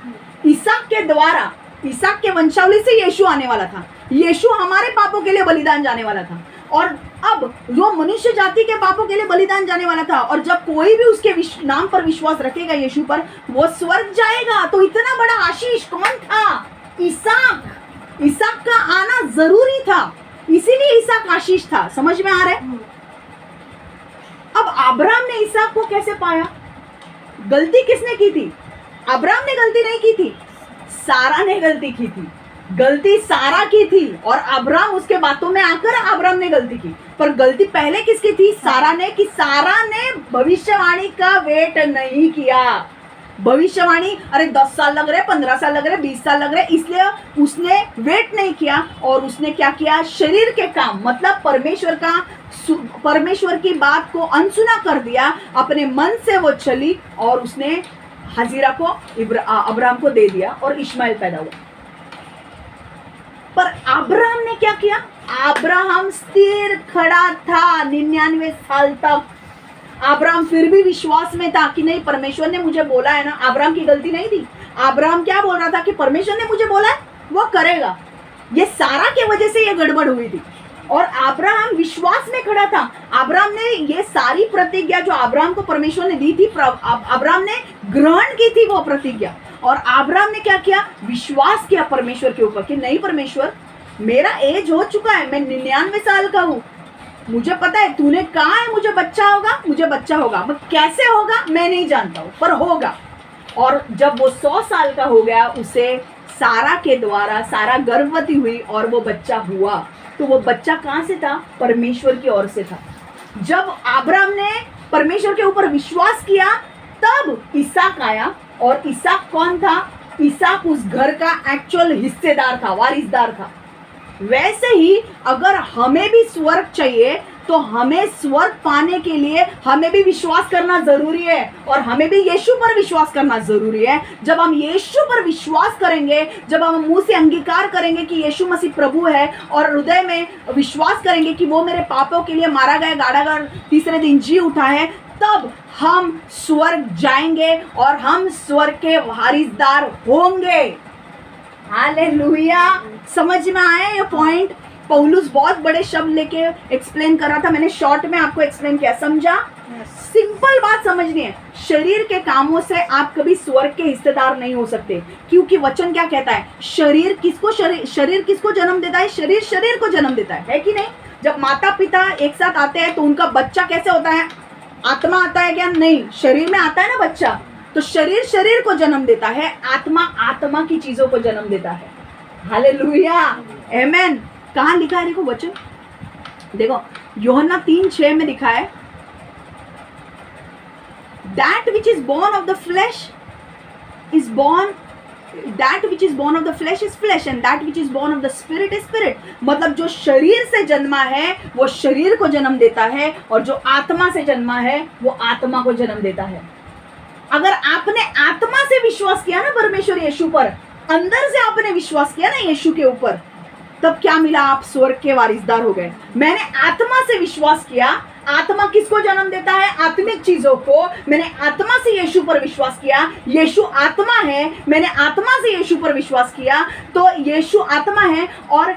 इसहाक के द्वारा, इसहाक के वंशावली से यीशु आने वाला था। यीशु हमारे पापों के लिए बलिदान जाने वाला था, और अब जो मनुष्य जाति के पापों के लिए बलिदान जाने वाला था, और जब कोई भी उसके नाम पर विश्वास रखेगा यीशु पर, वो स्वर्ग जाएगा। तो इतना बड़ा आशीष कौन था? इसहाक। इसहाक का आना जरूरी था, इसीलिए इसहाक आशीष था। समझ में आ रहा है? अब अब्राहम ने इसहाक को कैसे पाया? गलती किसने की थी? अब्राहम ने गलती नहीं की थी, सारा ने गलती की थी। गलती सारा की थी, और अब्राहम उसके बातों में आकर अब्राहम ने गलती की। पर गलती पहले किसकी थी? सारा ने। कि सारा ने भविष्यवाणी का वेट नहीं किया। भविष्यवाणी, अरे 10 साल लग रहे, 15 साल लग रहे, 20 साल लग रहे, इसलिए उसने वेट नहीं किया, और उसने क्या किया? शरीर के काम, मतलब परमेश्वर की बात को अनसुना कर दिया। अपने मन से वो चली और उसने हजीरा को अब्राहम को दे दिया, और इश्माइल पैदा हुआ। पर अब्राहम ने क्या किया? अब्राहम स्थिर खड़ा था 99 साल तक। अब्राहम फिर भी विश्वास में था कि नहीं, परमेश्वर ने मुझे बोला है ना। अब्राहम की गलती नहीं थी। अब्राहम क्या बोल रहा था? कि परमेश्वर ने मुझे बोला है, वो करेगा। ये सारा के वजह से ये गड़बड़ हुई थी, और अब्राहम विश्वास में खड़ा था। अब्राहम ने ये सारी प्रतिज्ञा जो अब्राहम को परमेश्वर ने दी थी, अब्राहम ने ग्रहण की थी वो प्रतिज्ञा। और अब्राहम ने क्या किया? विश्वास किया परमेश्वर के ऊपर कि नहीं परमेश्वर, मेरा एज हो चुका है, मैं 99 साल का हूँ, मुझे पता है तूने कहा है मुझे बच्चा होगा, मुझे बच्चा होगा। मैं कैसे होगा मैं नहीं जानता हूँ, पर होगा। और जब वो 100 साल का हो गया, उसे सारा के द्वारा, सारा गर्भवती हुई और वो बच्चा हुआ। तो वो बच्चा कहाँ से था? परमेश्वर की ओर से था। जब अब्राहम ने परमेश्वर के ऊपर विश्वास किया, तब इसहाक आया। और इसहाक कौन था? इसहाक उस घर का एक्चुअल हिस्सेदार था, वारिसदार था। वैसे ही अगर हमें भी स्वर्ग चाहिए, तो हमें स्वर्ग पाने के लिए हमें भी विश्वास करना जरूरी है, और हमें भी यीशु पर विश्वास करना जरूरी है। जब हम यीशु पर विश्वास करेंगे, जब हम मुंह से अंगीकार करेंगे कि यीशु मसीह प्रभु है, और हृदय में विश्वास करेंगे कि वो मेरे पापों के लिए मारा गया, गाड़ा गया, तीसरे दिन जी उठा है, तब हम स्वर्ग जाएंगे और हम स्वर्ग के वारिसदार होंगे। हालेलुया। समझ में आया ये पॉइंट? पौलुस बहुत बड़े शब्द लेके एक्सप्लेन कर रहा था, मैंने शॉर्ट में आपको एक्सप्लेन किया। समझा? सिंपल बात समझनी है। शरीर के कामों से आप कभी स्वर्ग के हिस्सेदार नहीं हो सकते, क्योंकि वचन क्या कहता है? शरीर किसको जन्म देता है? शरीर को जन्म देता है कि नहीं? जब माता पिता एक साथ आते हैं तो उनका बच्चा कैसे होता है? आत्मा आता है क्या? नहीं, शरीर में आता है ना बच्चा। तो शरीर को जन्म देता है, आत्मा की चीजों को जन्म देता है। हालेलुया, आमेन। कहाँ लिखा है? देखो वचन, देखो यूहन्ना 3:6 में लिखा है, that which is born of the flesh is born, that which is born of the flesh is flesh, and that which is born of the spirit is spirit। मतलब जो शरीर से जन्मा है वो शरीर को जन्म देता है, और जो आत्मा से जन्मा है वो आत्मा को जन्म देता है। अगर आपने आत्मा से विश्वास किया ना परमेश्वर यीशु पर, अंदर से आपने विश्वास किया ना यीशु के ऊपर, तब क्या मिला? आप स्वर्ग के वारिसदार हो गए। मैंने आत्मा से विश्वास किया, आत्मा किसको जन्म देता है? आत्मिक चीजों को। मैंने आत्मा से यीशु पर विश्वास किया, यीशु आत्मा है, मैंने आत्मा से यीशु पर विश्वास किया, तो यीशु आत्मा है। और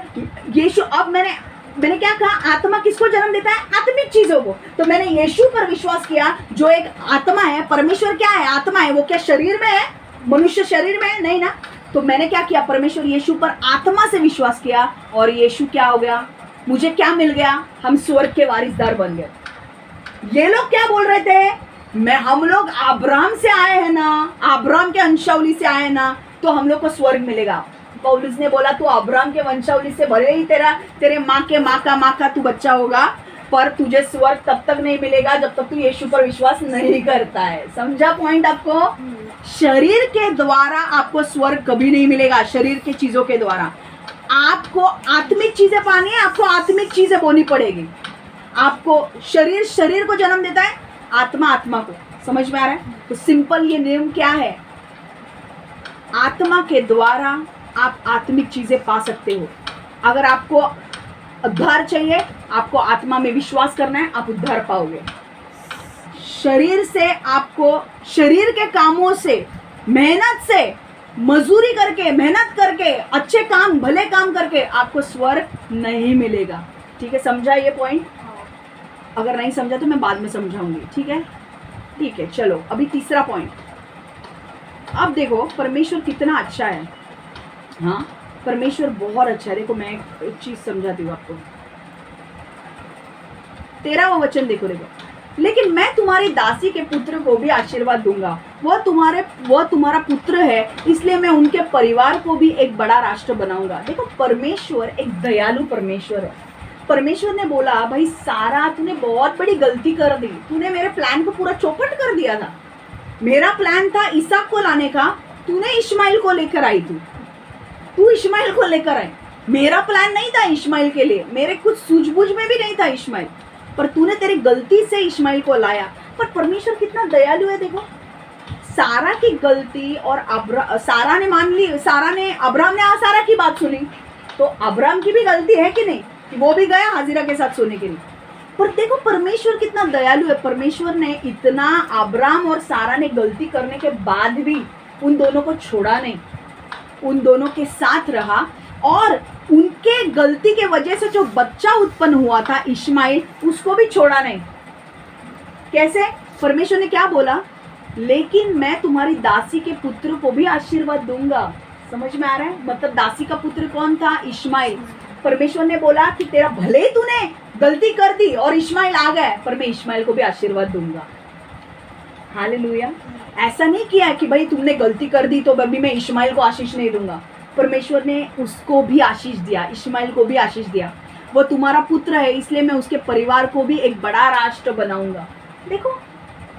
यीशु, अब मैंने क्या कहा? आत्मा किसको जन्म देता है? आत्मिक चीजों को। तो मैंने यीशु पर विश्वास किया जो एक आत्मा है। परमेश्वर क्या है? आत्मा है। वो क्या शरीर में है? मनुष्य शरीर में है? नहीं ना। तो मैंने क्या किया? परमेश्वर यीशु पर आत्मा से विश्वास किया और यीशु क्या हो गया? मुझे क्या मिल गया? हम स्वर्ग के वारिसदार बन गए। ये लोग क्या बोल रहे थे? हम लोग अब्राहम से आए हैं ना, अब्राहम के वंशावली से आए ना, तो हम लोग को स्वर्ग मिलेगा। पौलुस ने बोला तू अब्राहम के वंशावली से, भले ही तेरे माँ का तू बच्चा होगा, पर तुझे स्वर्ग तब तक नहीं मिलेगा जब तक तू यीशु पर विश्वास नहीं करता है। समझा पॉइंट आपको? शरीर के द्वारा आपको स्वर्ग कभी नहीं मिलेगा। शरीर के चीजों के द्वारा आपको आत्मिक चीजें पानी है, आपको आत्मिक चीजें बोनी पड़ेगी। आपको शरीर को जन्म देता है, आत्मा को। समझ में आ रहा है? तो सिंपल ये नियम क्या है? आत्मा के द्वारा आप आत्मिक चीजें पा सकते हो। अगर आपको उद्धार चाहिए, आपको आत्मा में विश्वास करना है, आप उद्धार पाओगे। शरीर से आपको, शरीर के कामों से, मेहनत से, मजदूरी करके, मेहनत करके, अच्छे काम, भले काम करके आपको स्वर्ग नहीं मिलेगा। ठीक है? समझा ये पॉइंट? अगर नहीं समझा तो मैं बाद में समझाऊंगी। ठीक है? ठीक है, चलो अभी तीसरा पॉइंट। अब देखो परमेश्वर कितना अच्छा है। हाँ, परमेश्वर बहुत अच्छा है। देखो मैं एक चीज समझाती हूँ आपको। 13वां वचन देखो। लेकिन मैं तुम्हारी दासी के पुत्र को भी आशीर्वाद दूंगा, वह तुम्हारा पुत्र है, इसलिए मैं उनके परिवार को भी एक बड़ा राष्ट्र बनाऊंगा। देखो परमेश्वर एक दयालु परमेश्वर है। परमेश्वर ने बोला भाई सारा, तूने बहुत बड़ी गलती कर दी, तूने मेरे प्लान को पूरा चौपट कर दिया था। मेरा प्लान था इसहाक को लाने का, तूने इश्माइल को लेकर आई। तू इश्माइल को लेकर आई। मेरा प्लान नहीं था इश्माइल के लिए, मेरे कुछ सूझबूझ में भी नहीं था इश्माइल, पर तूने तेरी गलती से इश्माइल को लाया। पर परमेश्वर कितना दयालु है। देखो सारा की गलती, और सारा ने मान ली, अब्राहम ने सारा की बात सुनी, तो अब्राहम की भी गलती है कि नहीं कि वो भी गया हाजिरा के साथ सोने के लिए। पर देखो परमेश्वर कितना दयालु है। परमेश्वर ने इतना, अब्राहम और सारा ने गलती करने के बाद भी उन दोनों को छोड़ा नहीं, उन दोनों के साथ रहा, और उनके गलती के वजह से जो बच्चा उत्पन्न हुआ था इश्माइल, उसको भी छोड़ा नहीं। कैसे? परमेश्वर ने क्या बोला? लेकिन मैं तुम्हारी दासी के पुत्र को भी आशीर्वाद दूंगा। समझ में आ रहा है? मतलब दासी का पुत्र कौन था? इश्माइल। परमेश्वर ने बोला कि तेरा भले ही तूने गलती कर दी और इश्माइल आ गया, पर मैं इश्माइल को भी आशीर्वाद दूंगा। हालेलुया। ऐसा नहीं किया कि भाई तुमने गलती कर दी तो अभी मैं इश्माइल को आशीष नहीं दूंगा। परमेश्वर ने उसको भी आशीष दिया, इश्माइल को भी आशीष दिया। वो तुम्हारा पुत्र है, इसलिए मैं उसके परिवार को भी एक बड़ा राष्ट्र बनाऊंगा। देखो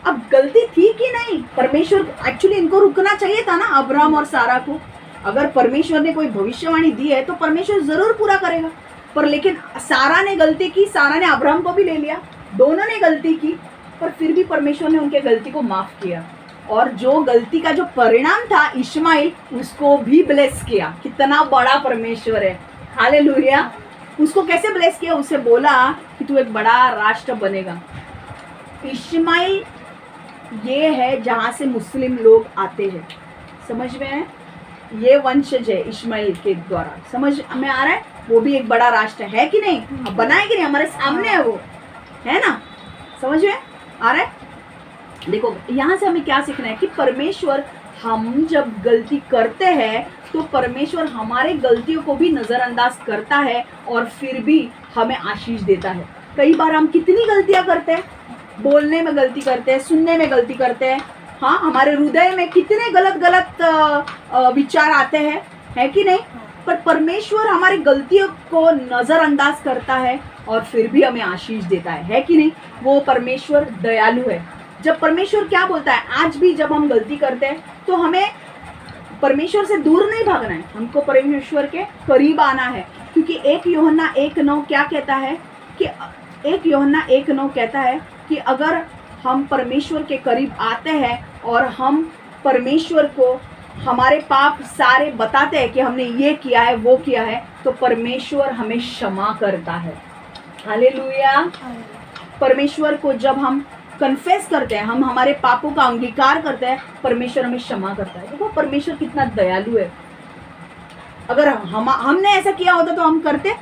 अब गलती थी कि नहीं? परमेश्वर, एक्चुअली इनको रुकना चाहिए था ना अब्राहम और सारा को। अगर परमेश्वर ने कोई भविष्यवाणी दी है तो परमेश्वर जरूर पूरा करेगा। पर लेकिन सारा ने गलती की, सारा ने अब्राहम को भी ले लिया, दोनों ने गलती की, पर फिर भी परमेश्वर ने उनके गलती को माफ किया, और जो गलती का जो परिणाम था इश्माइल, उसको भी ब्लेस किया। कितना बड़ा परमेश्वर है। हालेलुया। उसको कैसे ब्लेस किया? उसे बोला कि तू एक बड़ा राष्ट्र बनेगा। इश्माइल ये है जहाँ से मुस्लिम लोग आते हैं। समझ में है? ये वंशज है इश्माइल के द्वारा। समझ में आ रहा है? वो भी एक बड़ा राष्ट्र है कि नहीं? अब बनाए कि नहीं? हमारे सामने है वो, है ना? समझ में आ रहा है? देखो यहाँ से हमें क्या सीखना है कि परमेश्वर, हम जब गलती करते हैं तो परमेश्वर हमारे गलतियों को भी नज़रअंदाज करता है और फिर भी हमें आशीष देता है। कई बार हम कितनी गलतियाँ करते हैं, बोलने में गलती करते हैं, सुनने में गलती करते हैं। हाँ, हमारे हृदय में कितने गलत विचार आते हैं, है कि नहीं? पर परमेश्वर हमारी गलतियों को नज़रअंदाज करता है और फिर भी हमें आशीष देता है कि नहीं? वो परमेश्वर दयालु है। जब परमेश्वर क्या बोलता है, आज भी जब हम गलती करते हैं तो हमें परमेश्वर से दूर नहीं भागना है, हमको परमेश्वर के करीब आना है। क्योंकि 1 यूहन्ना 1:9 क्या कहता है कि 1 यूहन्ना 1:9 कहता है कि अगर हम परमेश्वर के करीब आते हैं और हम परमेश्वर को हमारे पाप सारे बताते हैं कि हमने ये किया है, वो किया है, तो परमेश्वर हमें क्षमा करता है। हालेलुया। परमेश्वर को जब हम कन्फेस करते हैं, हम हमारे पापों का अंगीकार करते हैं, परमेश्वर हमें क्षमा करता है। देखो परमेश्वर कितना दयालु है। अगर हमने ऐसा किया होता तो हम करते?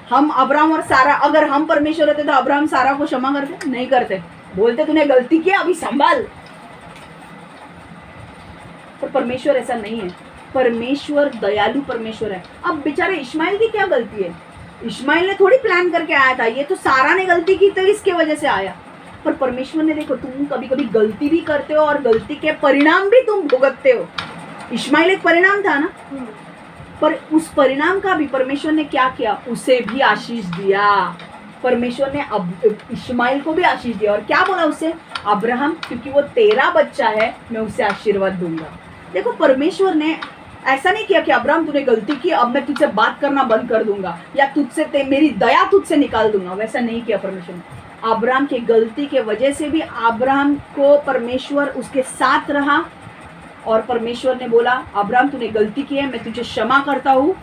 हम अब्राहम और सारा, अगर हम परमेश्वर होते तो अब्राहम सारा को क्षमा करते? नहीं करते। बोलते तूने गलती किया, अभी संभाल। पर परमेश्वर ऐसा नहीं है। परमेश्वर दयालु परमेश्वर है। अब बेचारे इस्माइल की क्या गलती है? इस्माइल ने थोड़ी प्लान करके आया था, ये तो सारा ने गलती की तो इसके वजह से आया। पर परमेश्वर ने, देखो तुम कभी कभी गलती भी करते हो और गलती के परिणाम भी तुम भुगतते हो। इस्माइल एक परिणाम था ना, पर उस परिणाम का भी परमेश्वर ने क्या किया? उसे भी आशीष दिया। परमेश्वर ने इस्माइल को भी आशीष दिया और क्या बोला उससे? अब्राहम, क्योंकि वो तेरा बच्चा है, मैं उसे आशीर्वाद दूंगा। देखो परमेश्वर ने ऐसा नहीं किया कि अब्राहम तूने गलती की, अब मैं तुझसे बात करना बंद कर दूंगा या तुझसे मेरी दया तुझसे निकाल दूंगा। वैसा नहीं किया परमेश्वर ने। अब्राहम की गलती के वजह से भी अब्राहम को परमेश्वर उसके साथ रहा और परमेश्वर ने बोला अब्राहम तूने गलती की है, मैं तुझे क्षमा करता हूँ,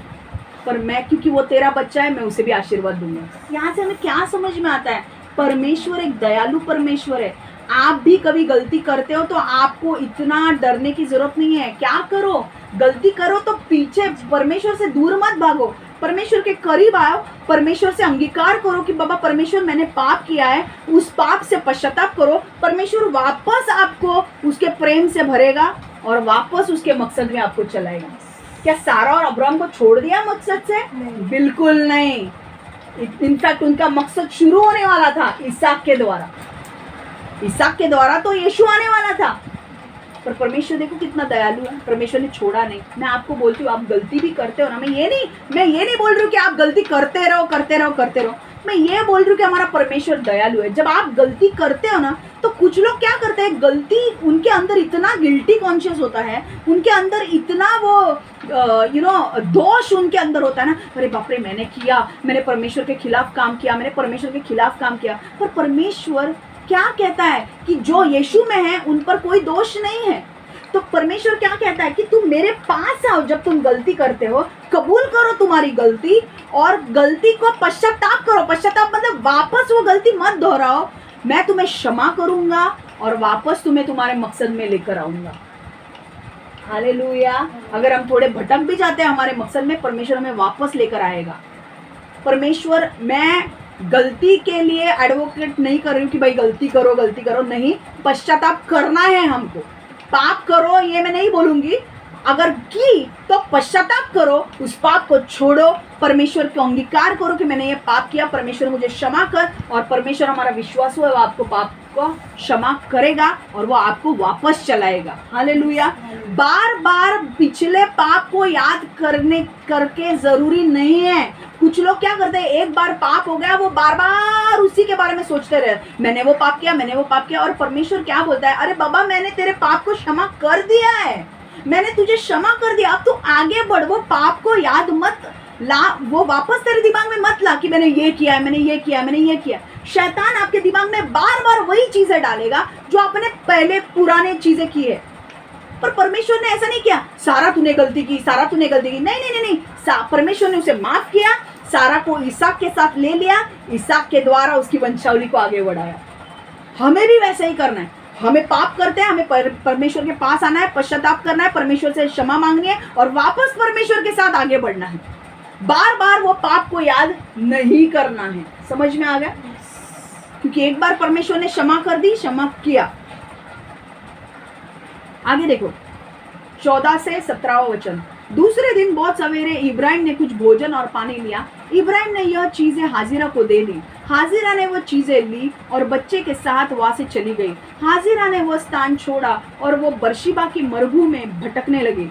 पर मैं क्योंकि वो तेरा बच्चा है मैं उसे भी आशीर्वाद दूंगा। यहाँ से हमें क्या समझ में आता है? परमेश्वर एक दयालु परमेश्वर है। आप भी कभी गलती करते हो तो आपको इतना डरने की जरूरत नहीं है। क्या करो? गलती करो तो पीछे परमेश्वर से दूर मत भागो, परमेश्वर के करीब आओ, परमेश्वर से अंगीकार करो कि बाबा परमेश्वर मैंने पाप किया है, उस पाप से पश्चाताप करो। परमेश्वर वापस आपको उसके प्रेम से भरेगा और वापस उसके मकसद में आपको चलाएगा। क्या सारा और अब्राहम को छोड़ दिया मकसद से? बिल्कुल नहीं। इनफैक्ट उनका मकसद शुरू होने वाला था इसहाक के द्वारा। इसहाक के द्वारा तो यीशु आने वाला था। पर परमेश्वर देखो कितना दयालु है, परमेश्वर ने छोड़ा नहीं। मैं आपको बोलती हूँ आप गलती भी करते हो ना, मैं ये नहीं बोल रही हूँ कि आप गलती करते रहो। मैं ये बोल रही हूँ कि हमारा परमेश्वर दयालु है। जब आप गलती करते हो ना तो कुछ लोग क्या करते हैं, गलती उनके अंदर इतना गिल्टी कॉन्शियस होता है, उनके अंदर इतना वो दोष उनके अंदर होता है ना, अरे बाप रे मैंने परमेश्वर के खिलाफ काम किया। पर परमेश्वर क्या कहता है कि जो यीशु में है उन पर कोई दोष नहीं है। तो परमेश्वर क्या कहता है कि तुम मेरे पास आओ, जब तुम गलती करते हो कबूल करो तुम्हारी गलती और गलती को पश्चाताप करो। पश्चाताप मतलब वापस वो गलती मत दोहराओ, मैं तुम्हें क्षमा करूंगा और वापस तुम्हें तुम्हारे मकसद में लेकर आऊंगा। हालेलुया। अगर हम थोड़े भटक भी जाते हैं हमारे मकसद में, परमेश्वर हमें वापस लेकर आएगा। परमेश्वर, मैं गलती के लिए एडवोकेट नहीं कर रही हूँ कि भाई गलती करो, नहीं, पश्चाताप करना है हमको। पाप करो ये मैं नहीं बोलूंगी, अगर की तो पश्चाताप करो, उस पाप को छोड़ो, परमेश्वर को अंगीकार करो कि मैंने ये पाप किया, परमेश्वर मुझे क्षमा कर, और परमेश्वर हमारा विश्वास हुआ वो आपको पाप को क्षमा करेगा और वो आपको वापस चलाएगा। हालेलुया। बार बार पिछले पाप को याद करके जरूरी नहीं है। कुछ लोग क्या करते हैं, एक बार पाप हो गया वो बार बार उसी के बारे में सोचते रहे, मैंने वो पाप किया। और परमेश्वर क्या बोलता है, अरे बाबा मैंने तेरे पाप को क्षमा कर दिया है, मैंने तुझे क्षमा कर दिया, अब तू आगे बढ़। वो पाप को याद मत ला, वो वापस तेरे दिमाग में मत ला कि मैंने ये किया। शैतान आपके दिमाग में बार बार वही चीजें डालेगा जो आपने पहले पुराने चीजें की है। पर परमेश्वर ने ऐसा नहीं किया, सारा तूने गलती की। नहीं। परमेश्वर ने उसे माफ किया, सारा को इसहाक के साथ ले लिया, इसहाक के द्वारा उसकी वंशावली को आगे बढ़ाया। हमें भी वैसे ही करना है। हमें पाप करते हैं, हमें परमेश्वर के पास आना है, पश्चाताप करना है, परमेश्वर से क्षमा मांगनी है और वापस परमेश्वर के साथ आगे बढ़ना है। बार बार वो पाप को याद नहीं करना है। समझ में आ गया? क्योंकि एक बार परमेश्वर ने क्षमा कर दी, क्षमा किया। आगे देखो 14 से 17 वचन। दूसरे दिन बहुत सवेरे इब्राहिम ने कुछ भोजन और पानी लिया। इब्राहिम ने यह चीजें हाजिरा को दे दी। हाजिरा ने वो चीजें ली और बच्चे के साथ वहां से चली गई। हाजिरा ने वो स्थान छोड़ा और वो बर्शिबा की मरुभूमि में भटकने लगी।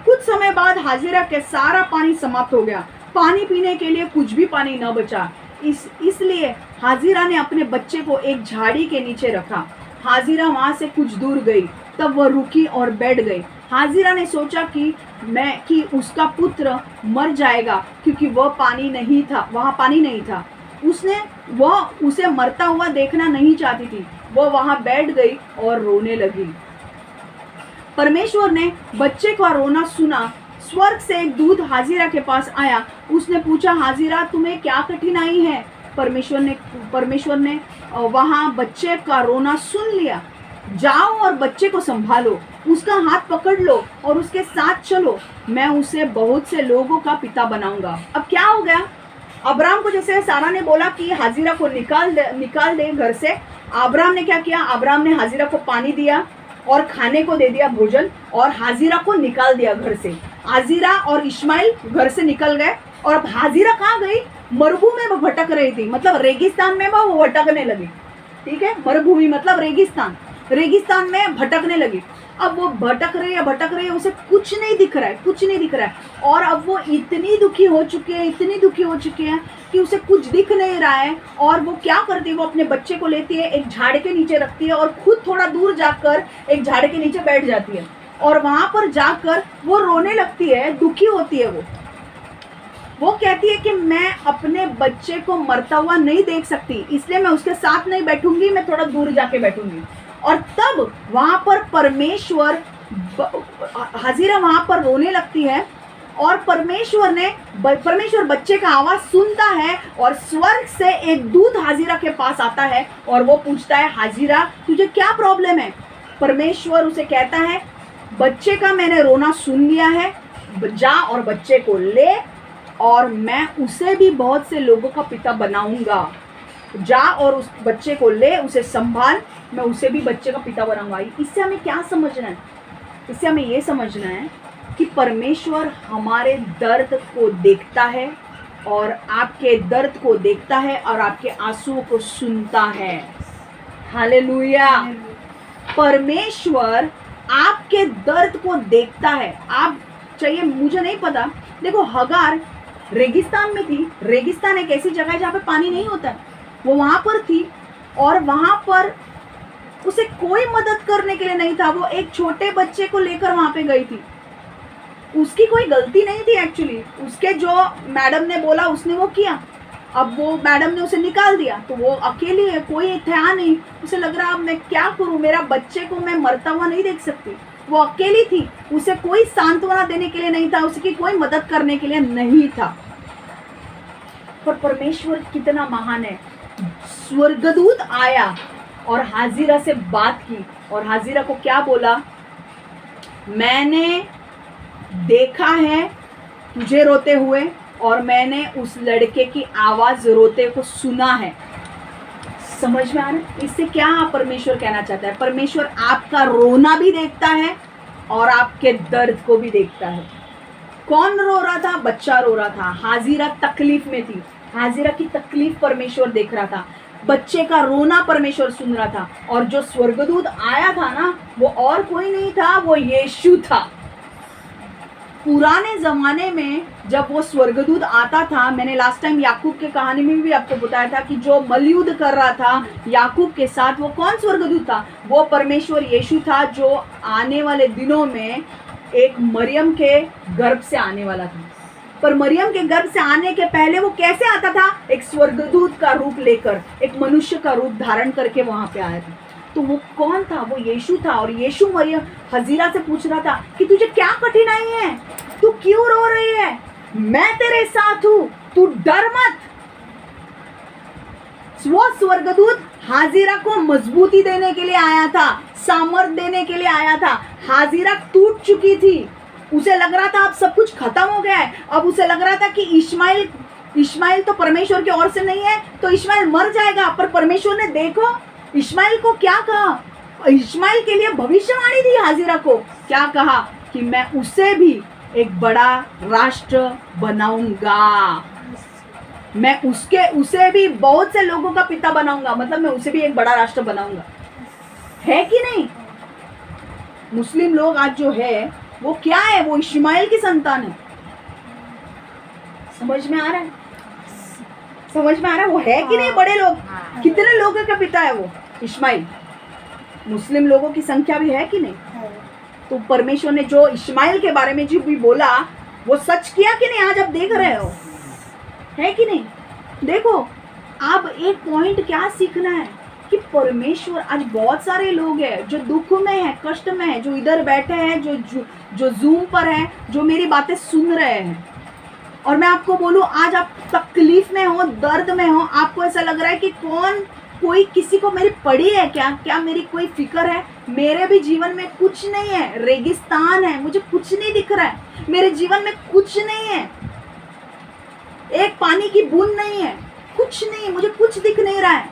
कुछ समय बाद हाजिरा के सारा पानी समाप्त हो गया, पानी पीने के लिए कुछ भी पानी न बचा। इसलिए हाजिरा ने अपने बच्चे को एक झाड़ी के नीचे रखा। हाजिरा वहां से कुछ दूर गई, तब वह रुकी और बैठ गई। हाजिरा ने सोचा कि उसका पुत्र मर जाएगा क्योंकि वह वहाँ पानी नहीं था। वह उसे मरता हुआ देखना नहीं चाहती थी। वह वहाँ बैठ गई और रोने लगी। परमेश्वर ने बच्चे का रोना सुना। स्वर्ग से एक दूत हाजिरा के पास आया। उसने पूछा, हाजिरा तुम्हें क्या कठिनाई है? परमेश्वर ने वहाँ बच्चे का रोना सुन लिया। जाओ और बच्चे को संभालो, उसका हाथ पकड़ लो और उसके साथ चलो, मैं उसे बहुत से लोगों का पिता बनाऊंगा। अब क्या हो गया, अब्राम को जैसे सारा ने बोला कि हाजिरा को निकाल दे घर से, अब्राम ने क्या किया, अब्राम ने हाजिरा को पानी दिया और खाने को दे दिया भोजन, और हाजिरा को निकाल दिया घर से। हाजिरा और इस्माइल घर से निकल गए, और अब हाजिरा कहाँ गई, मरुभूमि में वो भटक रही थी, मतलब रेगिस्तान में वो भटकने लगी। ठीक है, मरुभूमि मतलब रेगिस्तान में भटकने लगी। अब वो भटक रही है, उसे कुछ नहीं दिख रहा है। और अब वो इतनी दुखी हो चुके हैं कि उसे कुछ दिख नहीं रहा है। और वो क्या करती है, वो अपने बच्चे को लेती है, एक झाड़ के नीचे रखती है और खुद थोड़ा दूर जाकर एक झाड़ के नीचे बैठ जाती है, और वहां पर जाकर वो रोने लगती है, दुखी होती है। वो कहती है कि मैं अपने बच्चे को मरता हुआ नहीं देख सकती, इसलिए मैं उसके साथ नहीं बैठूंगी, मैं थोड़ा दूर जाके बैठूंगी। और तब वहां पर हाजिरा वहां पर रोने लगती है, और परमेश्वर बच्चे का आवाज सुनता है, और स्वर्ग से एक दूत हाजिरा के पास आता है और वो पूछता है, हाजिरा तुझे क्या प्रॉब्लम है। परमेश्वर उसे कहता है, बच्चे का मैंने रोना सुन लिया है, जा और बच्चे को ले, और मैं उसे भी बहुत से लोगों का पिता बनाऊंगा। जा और उस बच्चे को ले, उसे संभाल, मैं उसे भी बच्चे का पिता बनाऊंगा। इससे हमें क्या समझना है, इससे हमें ये समझना है कि परमेश्वर हमारे दर्द को देखता है, और आपके दर्द को देखता है, और आपके आंसुओं को सुनता है। हालेलुया। परमेश्वर आपके दर्द को देखता है। आप चाहिए, मुझे नहीं पता, देखो हगार रेगिस्तान में थी। रेगिस्तान एक ऐसी जगह है जहाँ पे पानी नहीं होता, वो वहां पर थी, और वहां पर उसे कोई मदद करने के लिए नहीं था। वो एक छोटे बच्चे को लेकर वहां पे गई थी, उसकी कोई गलती नहीं थी एक्चुअली, उसके जो मैडम ने बोला उसने वो किया। अब वो मैडम ने उसे निकाल दिया, तो वो अकेली है, कोई था नहीं, उसे लग रहा अब मैं क्या करूं, मेरा बच्चे को मैं मरता हुआ नहीं देख सकती। वो अकेली थी, उसे कोई सांत्वना देने के लिए नहीं था, उसकी कोई मदद करने के लिए नहीं था। पर परमेश्वर कितना महान है। स्वर्गदूत आया और हाजिरा से बात की, और हाजिरा को क्या बोला, मैंने देखा है तुझे रोते हुए, और मैंने उस लड़के की आवाज रोते को सुना है। समझ में आ रहा है इससे क्या परमेश्वर कहना चाहता है। परमेश्वर आपका रोना भी देखता है और आपके दर्द को भी देखता है। कौन रो रहा था, बच्चा रो रहा था। हाजिरा तकलीफ में थी, हाजिरा की तकलीफ परमेश्वर देख रहा था, बच्चे का रोना परमेश्वर सुन रहा था। और जो स्वर्गदूत आया था ना, वो और कोई नहीं था, वो यीशु था। पुराने जमाने में जब वो स्वर्गदूत आता था, मैंने लास्ट टाइम याकूब के कहानी में भी आपको बताया था कि जो मलयुद्ध कर रहा था याकूब के साथ, वो कौन स्वर्गदूत था, वो परमेश्वर यीशु था, जो आने वाले दिनों में एक मरियम के गर्भ से आने वाला था। पर मरियम के गर्भ से आने के पहले वो कैसे आता था, एक स्वर्गदूत का रूप लेकर, एक मनुष्य का रूप धारण करके वहां पे आया था। तो वो कौन था, वो यीशु था। और यीशु मरियम हाजिरा से पूछ रहा था कि तुझे क्या कठिनाई है, तू क्यों रो रही है, मैं तेरे साथ हूं, तू डर मत। वो स्वर्गदूत हाजिरा को मजबूती देने के लिए आया था, सामर्थ देने के लिए आया था। हाजिरा टूट चुकी थी, उसे लग रहा था अब सब कुछ खत्म हो गया है। अब उसे लग रहा था कि इश्माइल तो परमेश्वर की ओर से नहीं है, तो इश्माइल मर जाएगा। पर परमेश्वर ने देखो इश्माइल को क्या कहा, इश्माइल के लिए भविष्यवाणी दी। हाजिरा को क्या कहा कि मैं उसे भी एक बड़ा राष्ट्र बनाऊंगा, मैं उसे भी बहुत से लोगों का पिता बनाऊंगा, मतलब मैं उसे भी एक बड़ा राष्ट्र बनाऊंगा। है कि नहीं। मुस्लिम लोग आज जो है वो क्या है, वो इश्माइल की संतान है। समझ में आ रहा है, समझ में आ रहा है, वो है कि नहीं। बड़े लोग, कितने लोगों का पिता है वो इश्माइल। मुस्लिम लोगों की संख्या भी है कि नहीं। तो परमेश्वर ने जो इश्माइल के बारे में जो भी बोला वो सच किया कि नहीं, आज आप देख रहे हो, है कि नहीं। देखो अब एक पॉइंट क्या सीखना है कि परमेश्वर, आज बहुत सारे लोग हैं जो दुख में है, कष्ट में है, जो इधर बैठे हैं, जो जूम पर है, जो मेरी बातें सुन रहे हैं। और मैं आपको बोलूं, आज आप तकलीफ में हो, दर्द में हो, आपको ऐसा लग रहा है कि कोई किसी को मेरी पड़ी है क्या मेरी कोई फिक्र है? मेरे भी जीवन में कुछ नहीं है, रेगिस्तान है, मुझे कुछ नहीं दिख रहा है, मेरे जीवन में कुछ नहीं है, एक पानी की बूंद नहीं है, कुछ नहीं, मुझे कुछ दिख नहीं रहा है,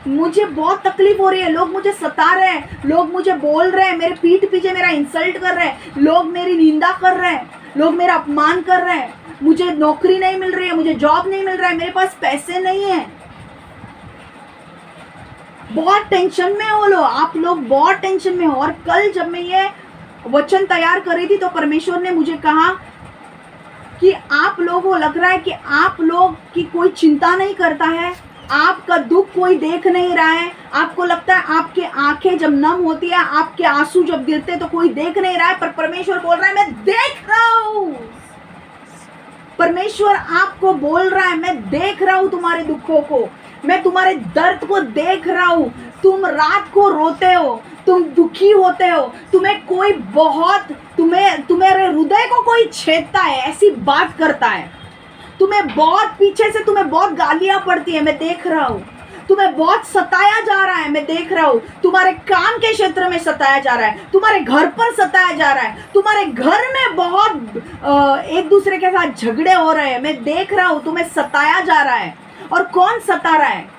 मुझे बहुत तकलीफ हो रही है, लोग मुझे सता रहे हैं, लोग मुझे बोल रहे हैं, मेरे पीठ पीछे मेरा इंसल्ट कर रहे हैं, लोग मेरी निंदा कर रहे हैं, लोग मेरा अपमान कर रहे हैं, मुझे नौकरी नहीं मिल रही है, मुझे जॉब नहीं मिल रहा है, मेरे पास पैसे नहीं है। बहुत टेंशन में हो आप लोग, बहुत टेंशन में हो। और कल जब मैं ये वचन तैयार कर रही थी तो परमेश्वर ने मुझे कहा कि आप लोगों को लग रहा है कि आप लोग की कोई चिंता नहीं करता है, आपका दुख कोई देख नहीं रहा है, आपको लगता है आपके आंखें जब नम होती है, आपके आंसू जब गिरते तो कोई देख नहीं रहा है, पर परमेश्वर बोल रहा है मैं देख रहा हूं। परमेश्वर आपको बोल रहा है मैं देख रहा हूं तुम्हारे दुखों को, मैं तुम्हारे दर्द को देख रहा हूं। तुम रात को रोते हो, तुम दुखी होते हो, तुम्हें कोई बहुत तुम्हारे हृदय को कोई छेदता है, ऐसी बात करता है, तुम्हें बहुत पीछे से तुम्हें बहुत गालियां पड़ती है, मैं देख रहा हूं, तुम्हें बहुत सताया जा रहा है, मैं देख रहा हूं, तुम्हारे काम के क्षेत्र में सताया जा रहा है, तुम्हारे घर पर सताया जा रहा है, तुम्हारे घर में बहुत एक दूसरे के साथ झगड़े हो रहे हैं, मैं देख रहा हूं, तुम्हें सताया जा रहा है। और कौन सता रहा है?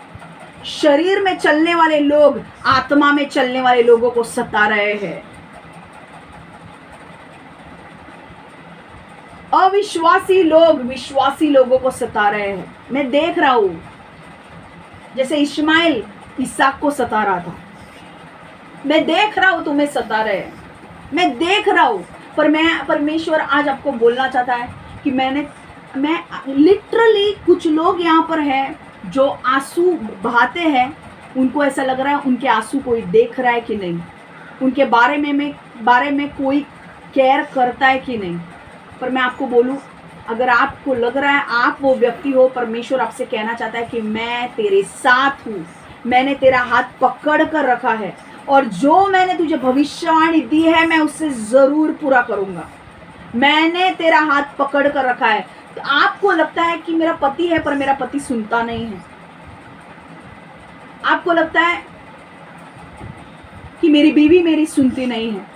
शरीर में चलने वाले लोग आत्मा में चलने वाले लोगों को सता रहे हैं। अविश्वासी लोग विश्वासी लोगों को सता रहे हैं। मैं देख रहा हूं, जैसे इश्माइल इसहाक को सता रहा था, मैं देख रहा हूं तुम्हें सता रहे हैं, मैं देख रहा हूं। पर मैं परमेश्वर आज आपको बोलना चाहता है कि मैं लिटरली कुछ लोग यहाँ पर हैं जो आंसू बहाते हैं, उनको ऐसा लग रहा है उनके आंसू कोई देख रहा है कि नहीं, उनके बारे में कोई केयर करता है कि नहीं। पर मैं आपको बोलूं, अगर आपको लग रहा है आप वो व्यक्ति हो, परमेश्वर आपसे कहना चाहता है कि मैं तेरे साथ हूँ, मैंने तेरा हाथ पकड़ कर रखा है, और जो मैंने तुझे भविष्यवाणी दी है मैं उससे ज़रूर पूरा करूँगा। मैंने तेरा हाथ पकड़ कर रखा है। तो आपको लगता है कि मेरा पति है पर मेरा पति सुनता नहीं है, आपको लगता है कि मेरी बीवी मेरी सुनती नहीं है,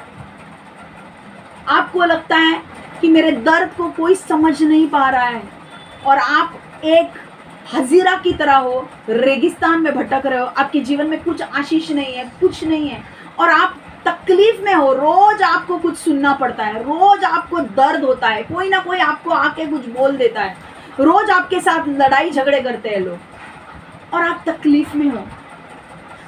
आपको लगता है कि मेरे दर्द को कोई समझ नहीं पा रहा है, और आप एक हजीरा की तरह हो, रेगिस्तान में भटक रहे हो, आपके जीवन में कुछ आशीष नहीं है, कुछ नहीं है, और आप तकलीफ में हो, रोज आपको कुछ सुनना पड़ता है, रोज आपको दर्द होता है, कोई ना कोई आपको आके कुछ बोल देता है, रोज आपके साथ लड़ाई झगड़े करते हैं लोग, और आप तकलीफ में हो।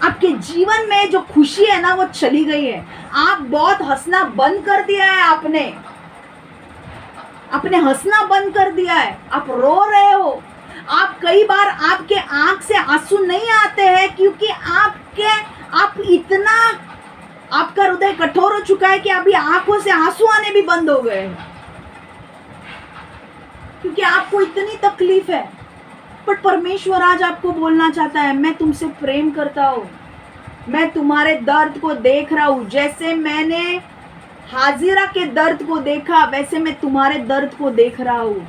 आपके जीवन में जो खुशी है ना वो चली गई है, आप बहुत हंसना बंद कर दिया है, आपने हंसना बंद कर दिया है, आप रो रहे हो। आप कई बार आपके आंख से आंसू नहीं आते हैं क्योंकि आपका हृदय कठोर हो चुका है कि अभी आंखों से आंसू आने भी बंद हो गए हैं, क्योंकि आपको इतनी तकलीफ है। पर परमेश्वर आज आपको बोलना चाहता है, मैं तुमसे प्रेम करता हूँ, मैं तुम्हारे दर्द को देख रहा हूँ, जैसे मैंने हाजिरा के दर्द को देखा वैसे मैं तुम्हारे दर्द को देख रहा हूँ।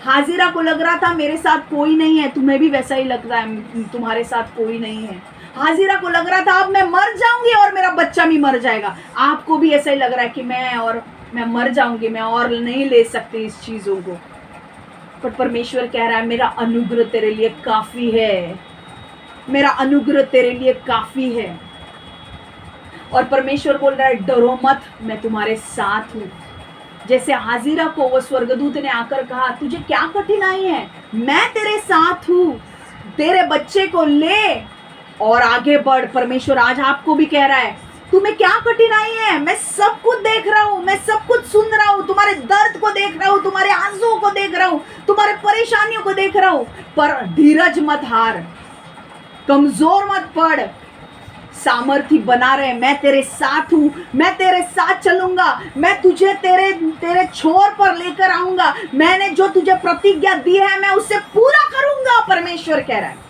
हाजिरा को लग रहा था मेरे साथ कोई नहीं है, तुम्हें भी वैसा ही लग रहा है तुम्हारे साथ कोई नहीं है। हाजिरा को लग रहा था अब मैं मर जाऊंगी और मेरा बच्चा भी मर जाएगा, आपको भी ऐसा ही लग रहा है कि मैं मर जाऊंगी, मैं और नहीं ले सकती इस चीज़ों को। पर परमेश्वर कह रहा है मेरा अनुग्रह तेरे लिए काफ़ी है, मेरा अनुग्रह तेरे लिए काफ़ी है। और परमेश्वर बोल रहा है डरो मत, मैं तुम्हारे साथ हूँ। जैसे हाजिरा को वो स्वर्गदूत ने आकर कहा तुझे क्या कठिनाई है, मैं तेरे साथ हूँ, तेरे बच्चे को ले और आगे बढ़। परमेश्वर आज आपको भी कह रहा है तुम्हें क्या कठिनाई है, मैं सब कुछ देख रहा हूँ, मैं सब कुछ सुन रहा हूँ, तुम्हारे दर्द को देख रहा हूँ, तुम्हारे आंसुओं को देख रहा हूँ, तुम्हारे परेशानियों को देख रहा हूँ। पर धीरज मत हार, कमजोर मत पड़, सामर्थी बना रहे, मैं तेरे साथ हूँ, मैं तेरे साथ चलूंगा, मैं तुझे तेरे छोर पर लेकर आऊंगा, मैंने जो तुझे प्रतिज्ञा दी है मैं उससे पूरा करूंगा। परमेश्वर कह रहा है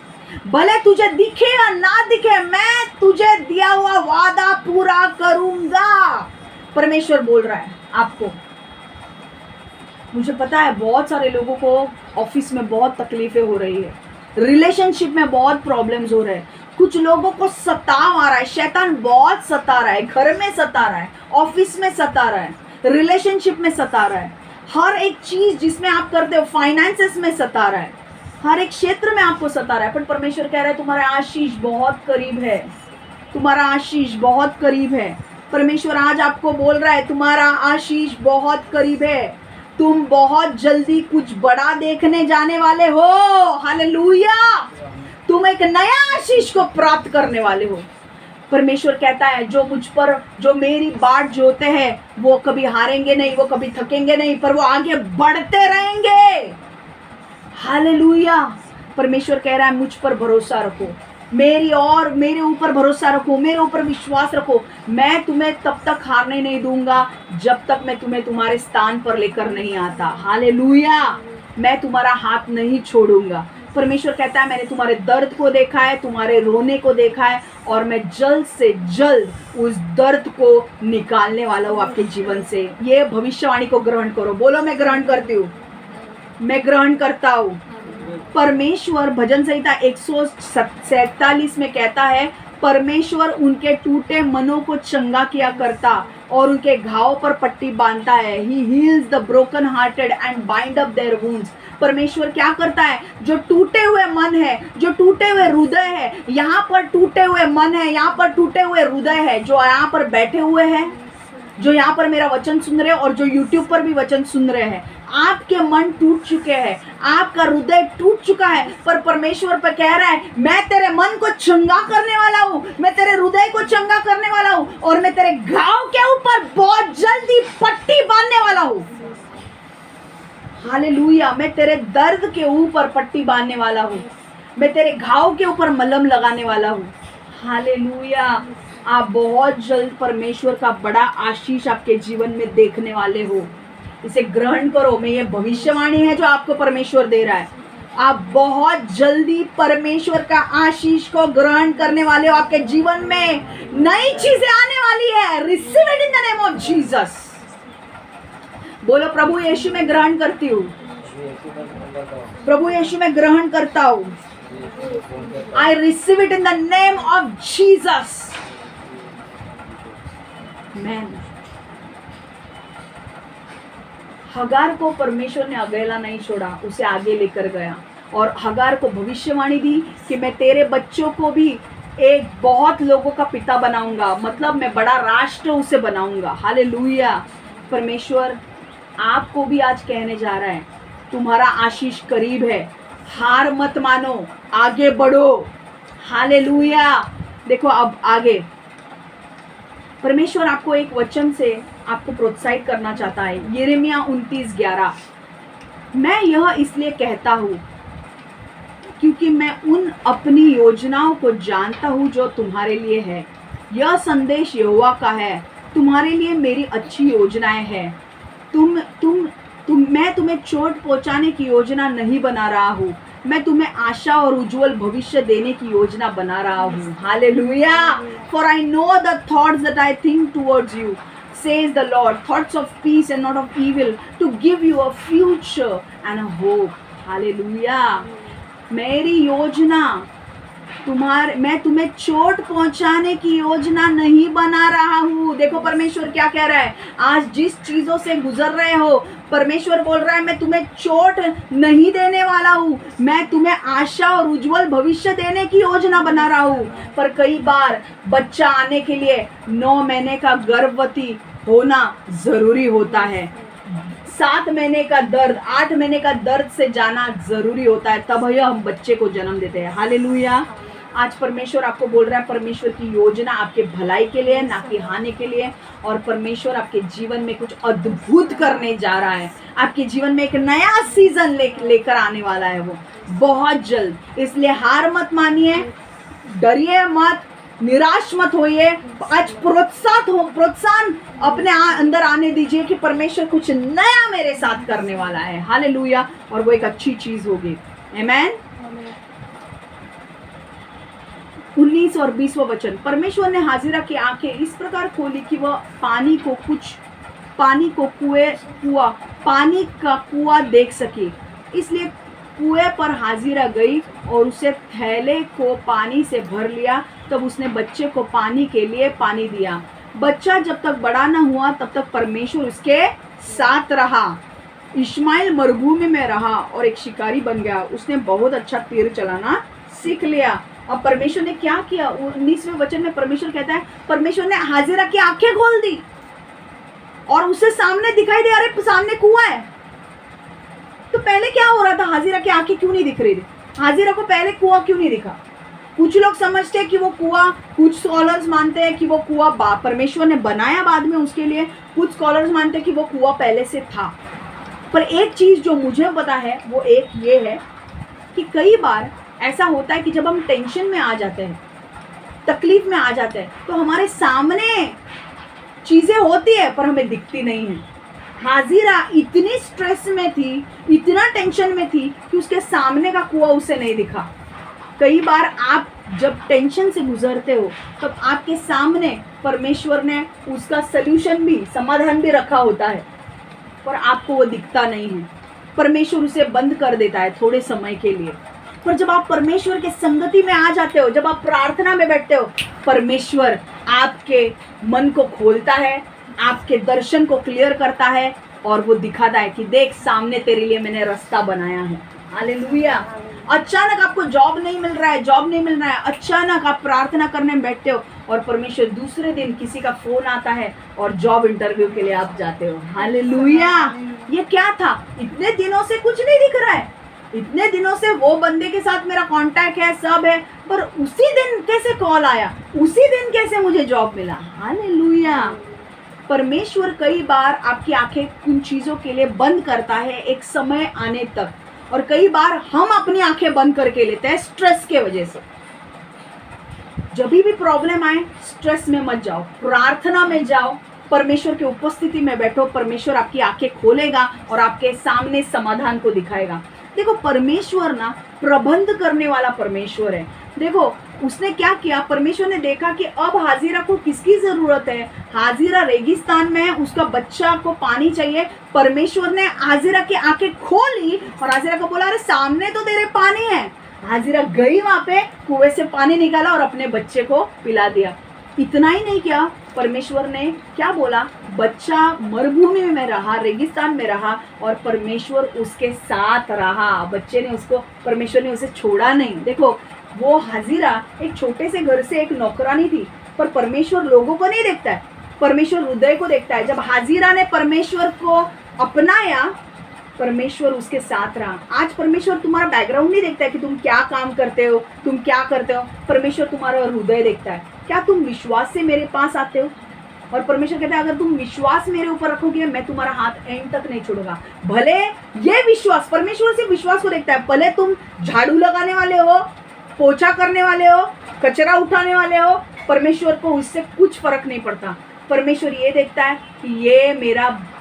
भले तुझे दिखे या ना दिखे, मैं तुझे दिया हुआ वादा पूरा करूंगा। परमेश्वर बोल रहा है आपको मुझे पता है बहुत सारे लोगों को ऑफिस में बहुत तकलीफें हो रही है, रिलेशनशिप में बहुत प्रॉब्लम्स हो रहे हैं, कुछ लोगों को सताव आ रहा है, शैतान बहुत सता रहा है, घर में सता रहा है, ऑफिस में सता रहा है, रिलेशनशिप में सता रहा है, हर एक चीज जिसमें आप करते हो, फाइनेंसेस में सता रहा है, हर एक क्षेत्र में आपको सता रहा है। पर परमेश्वर कह रहा है तुम्हारा आशीष बहुत करीब है, तुम्हारा आशीष बहुत करीब है। परमेश्वर आज आपको बोल रहा है तुम्हारा आशीष बहुत करीब है, तुम बहुत जल्दी कुछ बड़ा देखने जाने वाले हो। हालेलुया, तुम एक नया आशीष को प्राप्त करने वाले हो। परमेश्वर कहता है जो मुझ पर, जो मेरी बाट जोते हैं वो कभी हारेंगे नहीं, वो कभी थकेंगे नहीं, पर वो आगे बढ़ते रहेंगे। हालेलुया, परमेश्वर कह रहा है मुझ पर भरोसा रखो, मेरे ऊपर भरोसा रखो, मेरे ऊपर विश्वास रखो, मैं तुम्हें तब तक हारने नहीं दूंगा जब तक मैं तुम्हें तुम्हारे स्थान पर लेकर नहीं आता। हालेलुया, मैं तुम्हारा हाथ नहीं छोड़ूंगा। परमेश्वर कहता है मैंने तुम्हारे दर्द को देखा है, तुम्हारे रोने को देखा है, और मैं जल्द से जल्द उस दर्द को निकालने वाला हूँ आपके जीवन से। ये भविष्यवाणी को ग्रहण करो, बोलो मैं ग्रहण करती हूँ, मैं ग्रहण करता हूँ। परमेश्वर भजन संहिता 147 में कहता है परमेश्वर उनके टूटे मनों को चंगा किया करता और उनके घावों पर पट्टी बांधता है। He heals the broken hearted and bind up their wounds। परमेश्वर क्या करता है, जो टूटे हुए मन है, जो टूटे हुए हृदय है, यहाँ पर टूटे हुए मन है, यहाँ पर टूटे हुए हृदय है, जो यहाँ पर बैठे हुए हैं, जो यहाँ पर मेरा वचन सुन रहे हैं और जो YouTube पर भी वचन सुन रहे हैं, आपके मन टूट चुके हैं, आपका हृदय टूट चुका है, पर परमेश्वर पर कह रहा है मैं तेरे मन को चंगा करने वाला हूँ, मैं तेरे हृदय को चंगा करने वाला हूँ, और मैं तेरे घाव के ऊपर बहुत जल्दी पट्टी बांधने वाला हूँ। हालेलुया, मैं तेरे दर्द के ऊपर पट्टी बांधने वाला हूँ, मैं तेरे घाव के ऊपर मलहम लगाने वाला हूँ। हालेलुया, आप बहुत जल्द परमेश्वर का बड़ा आशीष आपके जीवन में देखने वाले हो। इसे ग्रहण करो, मैं ये भविष्यवाणी है जो आपको परमेश्वर दे रहा है। आप बहुत जल्दी परमेश्वर का आशीष को ग्रहण करने वाले हो, आपके जीवन में नई चीजें आने वाली है। Receive it in the name of Jesus. बोलो प्रभु यीशु में ग्रहण करती हूँ, प्रभु यीशु में ग्रहण करता हूँ। I receive it in the name of Jesus. Man, हगार को परमेश्वर ने अकेला नहीं छोड़ा, उसे आगे लेकर गया और हगार को भविष्यवाणी दी कि मैं तेरे बच्चों को भी एक बहुत लोगों का पिता बनाऊंगा, मतलब मैं बड़ा राष्ट्र उसे बनाऊंगा। हालेलुया, परमेश्वर आपको भी आज कहने जा रहा है तुम्हारा आशीष करीब है, हार मत मानो, आगे बढ़ो। हालेलुया, देखो अब आगे परमेश्वर आपको एक वचन से आपको प्रोत्साहित करना चाहता है। यिर्मयाह 29:11, मैं यह इसलिए कहता हूँ क्योंकि मैं उन अपनी योजनाओं को जानता हूँ जो तुम्हारे लिए है। यह संदेश यहोवा का है, तुम्हारे लिए मेरी अच्छी योजनाएं हैं। मैं तुम्हें चोट पहुँचाने की योजना नहीं बना रहा हूँ, मैं तुम्हें आशा और उज्जवल भविष्य देने की योजना बना रहा हूँ। Hallelujah, for I know the thoughts that I think towards you, says the Lord, thoughts of peace and not of evil, to give you a future and a hope. Hallelujah, मेरी योजना मैं तुम्हें चोट पहुंचाने की योजना नहीं बना रहा हूँ। देखो परमेश्वर क्या कह रहा है, आज जिस चीजों से गुजर रहे हो, परमेश्वर बोल रहा है मैं तुम्हें चोट नहीं देने वाला हूँ, मैं तुम्हें आशा और उज्जवल भविष्य देने की योजना बना रहा हूँ। पर कई बार बच्चा आने के लिए 9 महीने का गर्भवती होना जरूरी होता है, 7 महीने का दर्द, 8 महीने का दर्द से जाना जरूरी होता है, तब हम बच्चे को जन्म देते हैं। हालेलुया, आज परमेश्वर आपको बोल रहा है परमेश्वर की योजना आपके भलाई के लिए, ना कि हानि के लिए, और परमेश्वर आपके जीवन में कुछ अद्भुत करने जा रहा है। आपके जीवन में एक नया सीजन लेकर आने वाला है वो बहुत जल्द। इसलिए हार मत मानिए, डरिए मत, निराश मत होइए। आज प्रोत्साहन अपने अंदर आने दीजिए कि परमेश्वर कुछ नया मेरे साथ करने वाला है। हालेलुया, और वो एक अच्छी चीज होगी। आमेन। 19 और 20वां वचन, परमेश्वर ने हाजिरा की आंखें इस प्रकार खोली कि वह पानी को कुछ पानी का कुआं देख सके। इसलिए कुएं पर हाजिरा गई और उसे थैले को पानी से भर लिया। तब उसने बच्चे को पानी के लिए पानी दिया। बच्चा जब तक बड़ा न हुआ तब तक परमेश्वर उसके साथ रहा। इश्माइल मरुभूमि में रहा और एक शिकारी बन गया। उसने बहुत अच्छा तीर चलाना सीख लिया। अब परमेश्वर ने क्या किया? 19वें वचन में परमेश्वर कहता है, परमेश्वर ने हाजिरा की आंखें खोल दी और उसे सामने दिखाई दे, अरे सामने कुआं है। तो पहले क्या हो रहा था? हाजिरा की आंखें क्यों नहीं दिख रही थी? हाजिरा को पहले कुआं क्यों नहीं दिखा? कुछ लोग समझते हैं कि वो कुआं, कुछ स्कॉलर्स मानते हैं कि वो कुआं परमेश्वर ने बनाया बाद में उसके लिए। कुछ स्कॉलर्स मानते हैं कि वो कुआं पहले से था। पर एक चीज जो मुझे पता है वो एक ये है कि कई बार ऐसा होता है कि जब हम टेंशन में आ जाते हैं, तकलीफ में आ जाते हैं, तो हमारे सामने चीजें होती है पर हमें दिखती नहीं है। हाजिरा इतनी स्ट्रेस में थी, इतना टेंशन में थी कि उसके सामने का कुआं उसे नहीं दिखा। कई बार आप जब टेंशन से गुजरते हो तब आपके सामने परमेश्वर ने उसका सल्यूशन भी, समाधान भी रखा होता है, पर आपको वो दिखता नहीं है। परमेश्वर उसे बंद कर देता है थोड़े समय के लिए। पर जब आप परमेश्वर के संगति में आ जाते हो, जब आप प्रार्थना में बैठते हो, परमेश्वर आपके मन को खोलता है, आपके दर्शन को क्लियर करता है और वो दिखाता है कि देख, सामने तेरे लिए मैंने रास्ता बनाया है। हालेलुया। अचानक आपको जॉब नहीं मिल रहा है, अचानक आप प्रार्थना करने में बैठते हो और परमेश्वर दूसरे दिन किसी का फोन आता है और जॉब इंटरव्यू के लिए आप जाते हो। हालेलुया। ये क्या था? इतने दिनों से कुछ नहीं दिख रहा है, इतने दिनों से वो बंदे के साथ मेरा कांटेक्ट है, सब है, पर उसी दिन कैसे कॉल आया, उसी दिन कैसे मुझे जॉब मिला। हालेलुया। परमेश्वर कई बार आपकी आंखें उन चीजों के लिए बंद करता है एक समय आने तक, और कई बार हम अपनी आंखें बंद करके लेते हैं स्ट्रेस के वजह से। जब भी प्रॉब्लम आए, स्ट्रेस में मत जाओ, प्रार्थना में जाओ, परमेश्वर की उपस्थिति में बैठो। परमेश्वर आपकी आंखें खोलेगा और आपके सामने समाधान को दिखाएगा। देखो, परमेश्वर ना प्रबंध करने वाला परमेश्वर है। देखो, उसने क्या किया? परमेश्वर ने देखा कि अब हाजिरा को किसकी जरूरत है। हाजिरा रेगिस्तान में है, उसका बच्चा को पानी चाहिए। परमेश्वर ने हाजिरा की आंखें खोली और हाजिरा को बोला, अरे सामने तो तेरे पानी है। हाजिरा गई वहां पे, कुएं से पानी निकाला और अपने बच्चे को पिला दिया। इतना ही नहीं किया, परमेश्वर ने क्या बोला? बच्चा मरुभूमि में रहा, रेगिस्तान में रहा और परमेश्वर उसके साथ रहा। बच्चे ने उसको, परमेश्वर ने उसे छोड़ा नहीं। देखो, वो हाजिरा एक छोटे से घर से एक नौकरानी थी, पर परमेश्वर लोगों को नहीं देखता है, परमेश्वर हृदय को देखता है। जब हाजिरा ने परमेश्वर को अपनाया, परमेश्वर उसके साथ रहा। आज परमेश्वर तुम्हारा बैकग्राउंड नहीं देखता है कि तुम क्या काम करते हो, तुम क्या करते हो। परमेश्वर तुम्हारा हृदय देखता है। क्या तुम विश्वास से मेरे पास आते हो? और परमेश्वर कहता है, अगर तुम विश्वास मेरे ऊपर रखोगे, मैं तुम्हारा हाथ एंड तक नहीं छोड़ूंगा। भले ये विश्वास, परमेश्वर से विश्वास को देखता है, भले तुम झाड़ू लगाने वाले हो, पोछा करने वाले हो, कचरा उठाने वाले हो, परमेश्वर को उससे कुछ फर्क नहीं पड़ता। परमेश्वर ये देखता है कि ये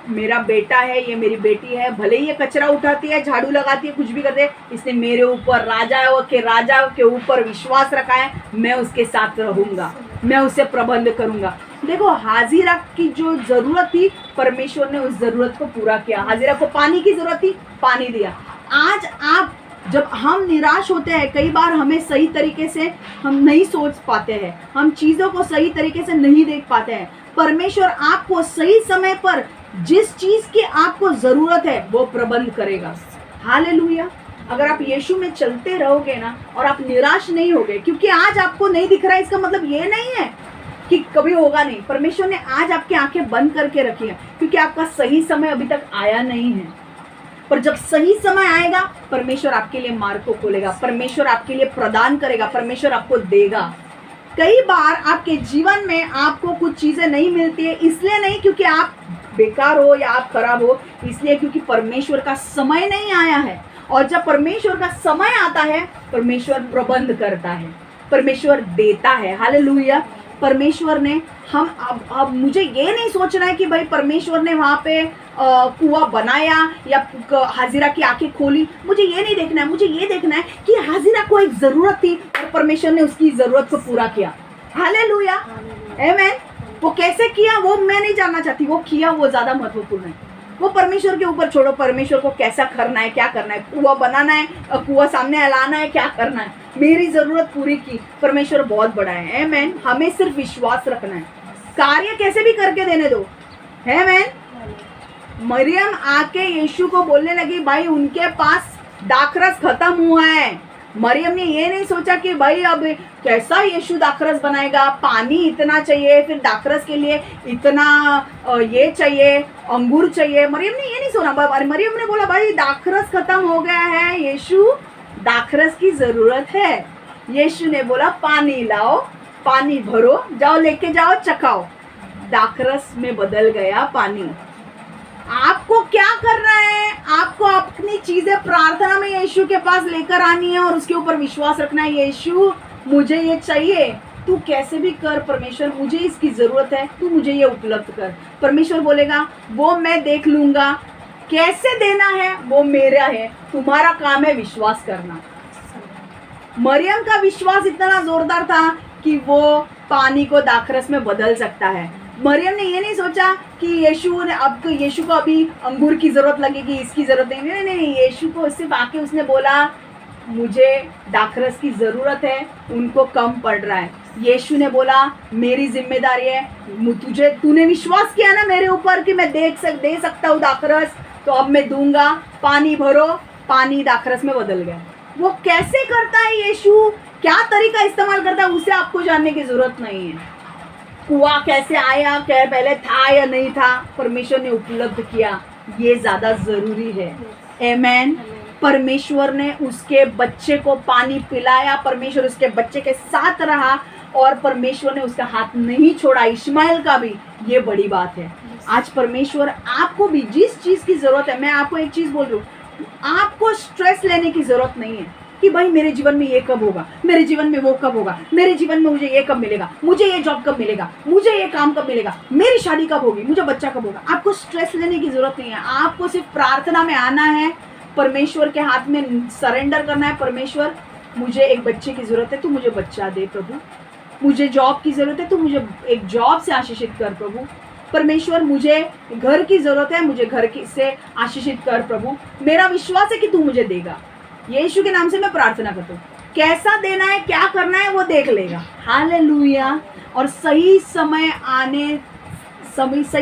मेरा बेटा है, ये मेरी बेटी है, भले ही ये कचरा उठाती है, झाड़ू लगाती है, कुछ भी करते है, इसने मेरे ऊपर, राजा के ऊपर विश्वास रखा है, मैं उसके साथ रहूंगा, मैं उसे प्रबंध करूंगा। देखो, हाजिरा की जो जरूरत थी, परमेश्वर ने उस जरूरत को पूरा किया। हाजिरा को पानी की जरूरत थी, पानी दिया। आज आप, जब हम निराश होते हैं, कई बार हमें सही तरीके से हम नहीं सोच पाते हैं, हम चीज़ों को सही तरीके से नहीं देख पाते हैं, परमेश्वर आपको सही समय पर जिस चीज़ की आपको ज़रूरत है वो प्रबंध करेगा। हालेलुया। अगर आप यीशु में चलते रहोगे ना, और आप निराश नहीं होगे, क्योंकि आज आपको नहीं दिख रहा है, इसका मतलब ये नहीं है कि कभी होगा नहीं। परमेश्वर ने आज आपकी आंखें बंद करके रखी है, क्योंकि आपका सही समय अभी तक आया नहीं है। पर जब सही समय आएगा, परमेश्वर आपके लिए मार्ग को खोलेगा, परमेश्वर आपके लिए प्रदान करेगा, परमेश्वर आपको देगा। कई बार आपके जीवन में आपको कुछ चीजें नहीं मिलती है, इसलिए नहीं क्योंकि आप बेकार हो या आप खराब हो, इसलिए क्योंकि परमेश्वर का समय नहीं आया है। और जब परमेश्वर का समय आता है, परमेश्वर प्रबंध करता है, परमेश्वर देता है। हालेलुया। परमेश्वर ने, हम अब मुझे ये नहीं सोचना है कि भाई परमेश्वर ने वहाँ पे कुआं बनाया या हाजिरा की आंखें खोली, मुझे ये नहीं देखना है। मुझे ये देखना है कि हाजिरा को एक ज़रूरत थी और परमेश्वर ने उसकी ज़रूरत को पूरा किया। हालेलुया। आमेन। वो कैसे किया वो मैं नहीं जानना चाहती, वो किया वो ज्यादा महत्वपूर्ण है। वो परमेश्वर के ऊपर छोड़ो, परमेश्वर को कैसा करना है, क्या करना है, कुआं बनाना है, कुआं सामने लाना है, क्या करना है, मेरी जरूरत पूरी की। परमेश्वर बहुत बड़ा है आमेन। हमें सिर्फ विश्वास रखना है, कार्य कैसे भी करके देने दो आमेन। मरियम आके यीशु को बोलने लगी, भाई उनके पास दाखरस खत्म हुआ है। मरियम ने ये नहीं सोचा कि भाई अब कैसा यीशु दाखरस बनाएगा, पानी इतना चाहिए, फिर दाखरस के लिए इतना ये चाहिए, अंगूर चाहिए। मरियम ने ये नहीं सोचा। मरियम ने बोला, भाई दाखरस खत्म हो गया है, यीशु दाखरस की जरूरत है। यीशु ने बोला, पानी लाओ, पानी भरो, जाओ लेके जाओ, चखाओ। दाखरस में बदल गया पानी। आपको क्या करना है? आपको अपनी चीजें प्रार्थना में यीशु के पास लेकर आनी है और उसके ऊपर विश्वास रखना है। यीशु मुझे ये चाहिए, तू कैसे भी कर, परमेश्वर मुझे इसकी जरूरत है, तू मुझे ये उपलब्ध कर। परमेश्वर बोलेगा, वो मैं देख लूंगा, कैसे देना है वो मेरा है, तुम्हारा काम है विश्वास करना। मरियम का विश्वास इतना जोरदार था कि वो पानी को दाखरस में बदल सकता है। मरियम ने ये नहीं सोचा कि यीशु ने अब तो यीशु को अभी अंगूर की जरूरत लगेगी, इसकी जरूरत नहीं, नहीं, यीशु को सिर्फ आके उसने बोला, मुझे दाखरस की जरूरत है, उनको कम पड़ रहा है। यीशु ने बोला, मेरी जिम्मेदारी है, तूने विश्वास किया ना मेरे ऊपर कि मैं दे सकता हूँ दाखरस, तो अब मैं दूंगा, पानी भरो। पानी दाखरस में बदल गया। वो कैसे करता है यीशु, क्या तरीका इस्तेमाल करता है, उसे आपको जानने की जरूरत नहीं है। कुआं कैसे आया, क्या पहले था या नहीं था, परमेश्वर ने उपलब्ध किया, ये ज्यादा जरूरी है आमेन। परमेश्वर ने उसके बच्चे को पानी पिलाया, परमेश्वर उसके बच्चे के साथ रहा और परमेश्वर ने उसका हाथ नहीं छोड़ा, इश्माइल का भी। ये बड़ी बात है। आज परमेश्वर आपको भी जिस चीज की जरूरत है, मैं आपको एक चीज बोल रही हूँ, आपको स्ट्रेस लेने की जरूरत नहीं है कि भाई मेरे जीवन में ये कब होगा, मेरे जीवन में वो कब होगा, मेरे जीवन में मुझे ये कब मिलेगा, मुझे ये जॉब कब मिलेगा, मुझे ये काम कब मिलेगा, मेरी शादी कब होगी, मुझे बच्चा कब होगा। आपको स्ट्रेस लेने की जरूरत नहीं है। आपको सिर्फ प्रार्थना में आना है, परमेश्वर के हाथ में सरेंडर करना है। परमेश्वर मुझे एक बच्चे की जरूरत है, तू मुझे बच्चा दे प्रभु। मुझे जॉब की जरूरत है, तू मुझे एक जॉब से आशीषित कर प्रभु। परमेश्वर मुझे घर की जरूरत है, मुझे घर से आशीषित कर प्रभु। मेरा विश्वास है कि तू मुझे देगा। यीशु के नाम से मैं प्रार्थना करता हूँ। कैसा देना है, क्या करना है, वो देख लेगा। हालेलुया। और सही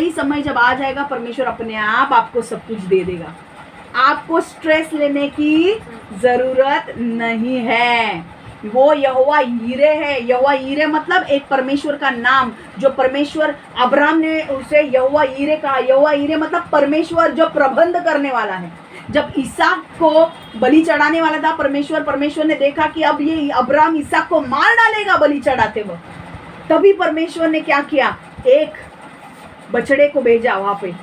समय जब आ जाएगा, परमेश्वर अपने आप आपको सब कुछ दे देगा। आपको स्ट्रेस लेने की जरूरत नहीं है। वो यहोवा यीरे है। यहोवा यीरे मतलब एक परमेश्वर का नाम, जो परमेश्वर, अब्राहम ने उसे यहोवा यीरे कहा। यहोवा यीरे मतलब परमेश्वर जो प्रबंध करने वाला है। जब इसहाक को बलि चढ़ाने वाला था, परमेश्वर ने देखा कि अब ये अब्राहम इसहाक को मार डालेगा बलि चढ़ाते वक्त, तभी परमेश्वर ने क्या किया, एक बछड़े को भेजा वहां पे,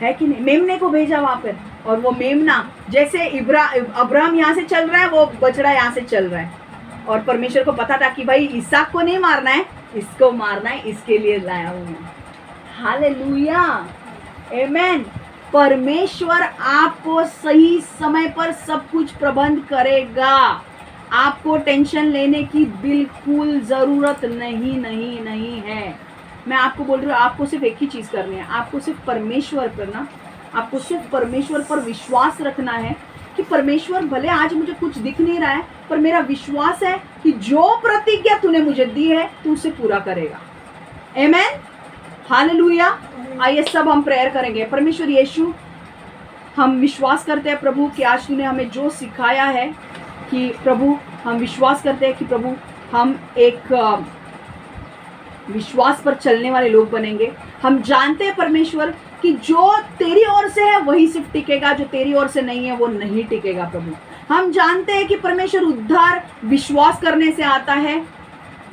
है कि नहीं, मेमने को भेजा वहां पर। और वो मेमना, जैसे अब्राहम यहाँ से चल रहा है, वो बछड़ा यहाँ से चल रहा है। और परमेश्वर को पता था कि भाई इसहाक को नहीं मारना है, इसको मारना है, इसके लिए लाया हूँ मैं। Hallelujah amen. परमेश्वर आपको सही समय पर सब कुछ प्रबंध करेगा। आपको टेंशन लेने की बिल्कुल जरूरत नहीं है। मैं आपको बोल रही हूँ, आपको सिर्फ एक ही चीज करनी है, आपको सिर्फ परमेश्वर करना, आपको सिर्फ परमेश्वर पर विश्वास रखना है कि परमेश्वर, भले आज मुझे कुछ दिख नहीं रहा है, पर मेरा विश्वास है कि जो प्रतिज्ञा तूने मुझे दी है, तू उसे पूरा करेगा। आमेन। हालेलुया। आइए सब हम प्रेयर करेंगे। परमेश्वर यीशु, हम विश्वास करते हैं प्रभु कि आज तूने हमें जो सिखाया है, कि प्रभु हम विश्वास करते हैं कि प्रभु हम एक विश्वास पर चलने वाले लोग बनेंगे। हम जानते हैं परमेश्वर कि जो तेरी ओर से है वही सिर्फ टिकेगा, जो तेरी ओर से नहीं है वो नहीं टिकेगा प्रभु। हम जानते हैं कि परमेश्वर उद्धार विश्वास करने से आता है,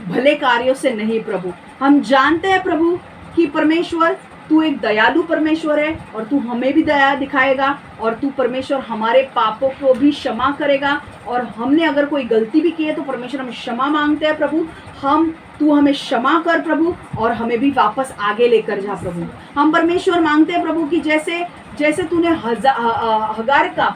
भले कार्यों से नहीं प्रभु। हम जानते हैं प्रभु कि परमेश्वर तू एक दयालु परमेश्वर है और तू हमें भी दया दिखाएगा, और तू परमेश्वर हमारे पापों को भी क्षमा करेगा। और हमने अगर कोई गलती भी की है तो परमेश्वर हम क्षमा मांगते हैं प्रभु। तू हमें क्षमा कर प्रभु, और हमें भी वापस आगे लेकर जा प्रभु। हम परमेश्वर मांगते हैं प्रभु कि जैसे तूने हगार का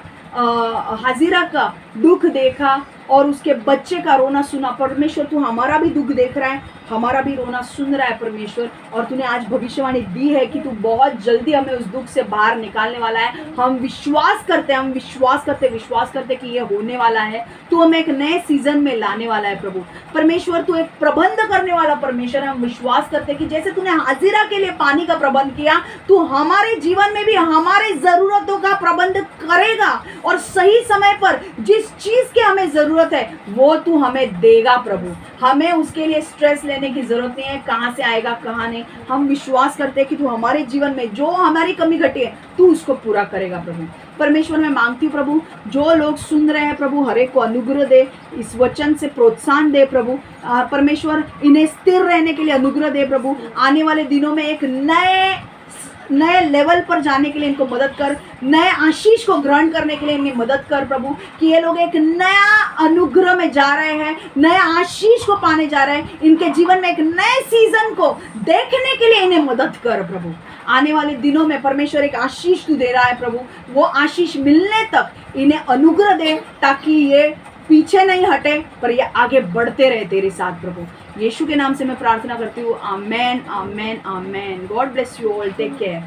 हाजिरा का दुख देखा और उसके बच्चे का रोना सुना, परमेश्वर तू हमारा भी दुख देख रहा है। हमारा भी रोना सुन रहा है परमेश्वर, और तूने आज भविष्यवाणी दी है कि तू बहुत जल्दी हमें उस दुख से बाहर निकालने वाला है। हम विश्वास करते कि ये होने वाला है। तू हमें एक नए सीजन में लाने वाला है प्रभु परमेश्वर। तू एक प्रबंध करने वाला परमेश्वर है। हम विश्वास करते कि जैसे तूने हाजिरा के लिए पानी का प्रबंध किया, तू हमारे जीवन में भी हमारे जरूरतों का प्रबंध करेगा, और सही समय पर जिस चीज की हमें जरूरत है वो तू हमें देगा प्रभु। हमें उसके लिए स्ट्रेस लेने की जरूरत नहीं है, कहाँ से आएगा कहाँ नहीं। हम विश्वास करते हैं कि तू हमारे जीवन में जो हमारी कमी घटी है तू उसको पूरा करेगा प्रभु परमेश्वर। मैं मांगती हूँ प्रभु, जो लोग सुन रहे हैं प्रभु, हर एक को अनुग्रह दे, इस वचन से प्रोत्साहन दे प्रभु परमेश्वर। इन्हें स्थिर रहने के लिए अनुग्रह दे प्रभु। आने वाले दिनों में एक नए लेवल पर जाने के लिए इनको मदद कर, नए आशीष को ग्रहण करने के लिए इन्हें मदद कर प्रभु, कि ये लोग एक नया अनुग्रह में जा रहे हैं, नए आशीष को पाने जा रहे हैं। इनके जीवन में एक नए सीजन को देखने के लिए इन्हें मदद कर प्रभु। आने वाले दिनों में परमेश्वर एक आशीष तू दे रहा है प्रभु, वो आशीष मिलने तक इन्हें अनुग्रह दे, ताकि ये पीछे नहीं हटे पर ये आगे बढ़ते रहे तेरे साथ प्रभु। यीशु के नाम से मैं प्रार्थना करती हूँ। Amen, amen, amen. God bless you all. Take care.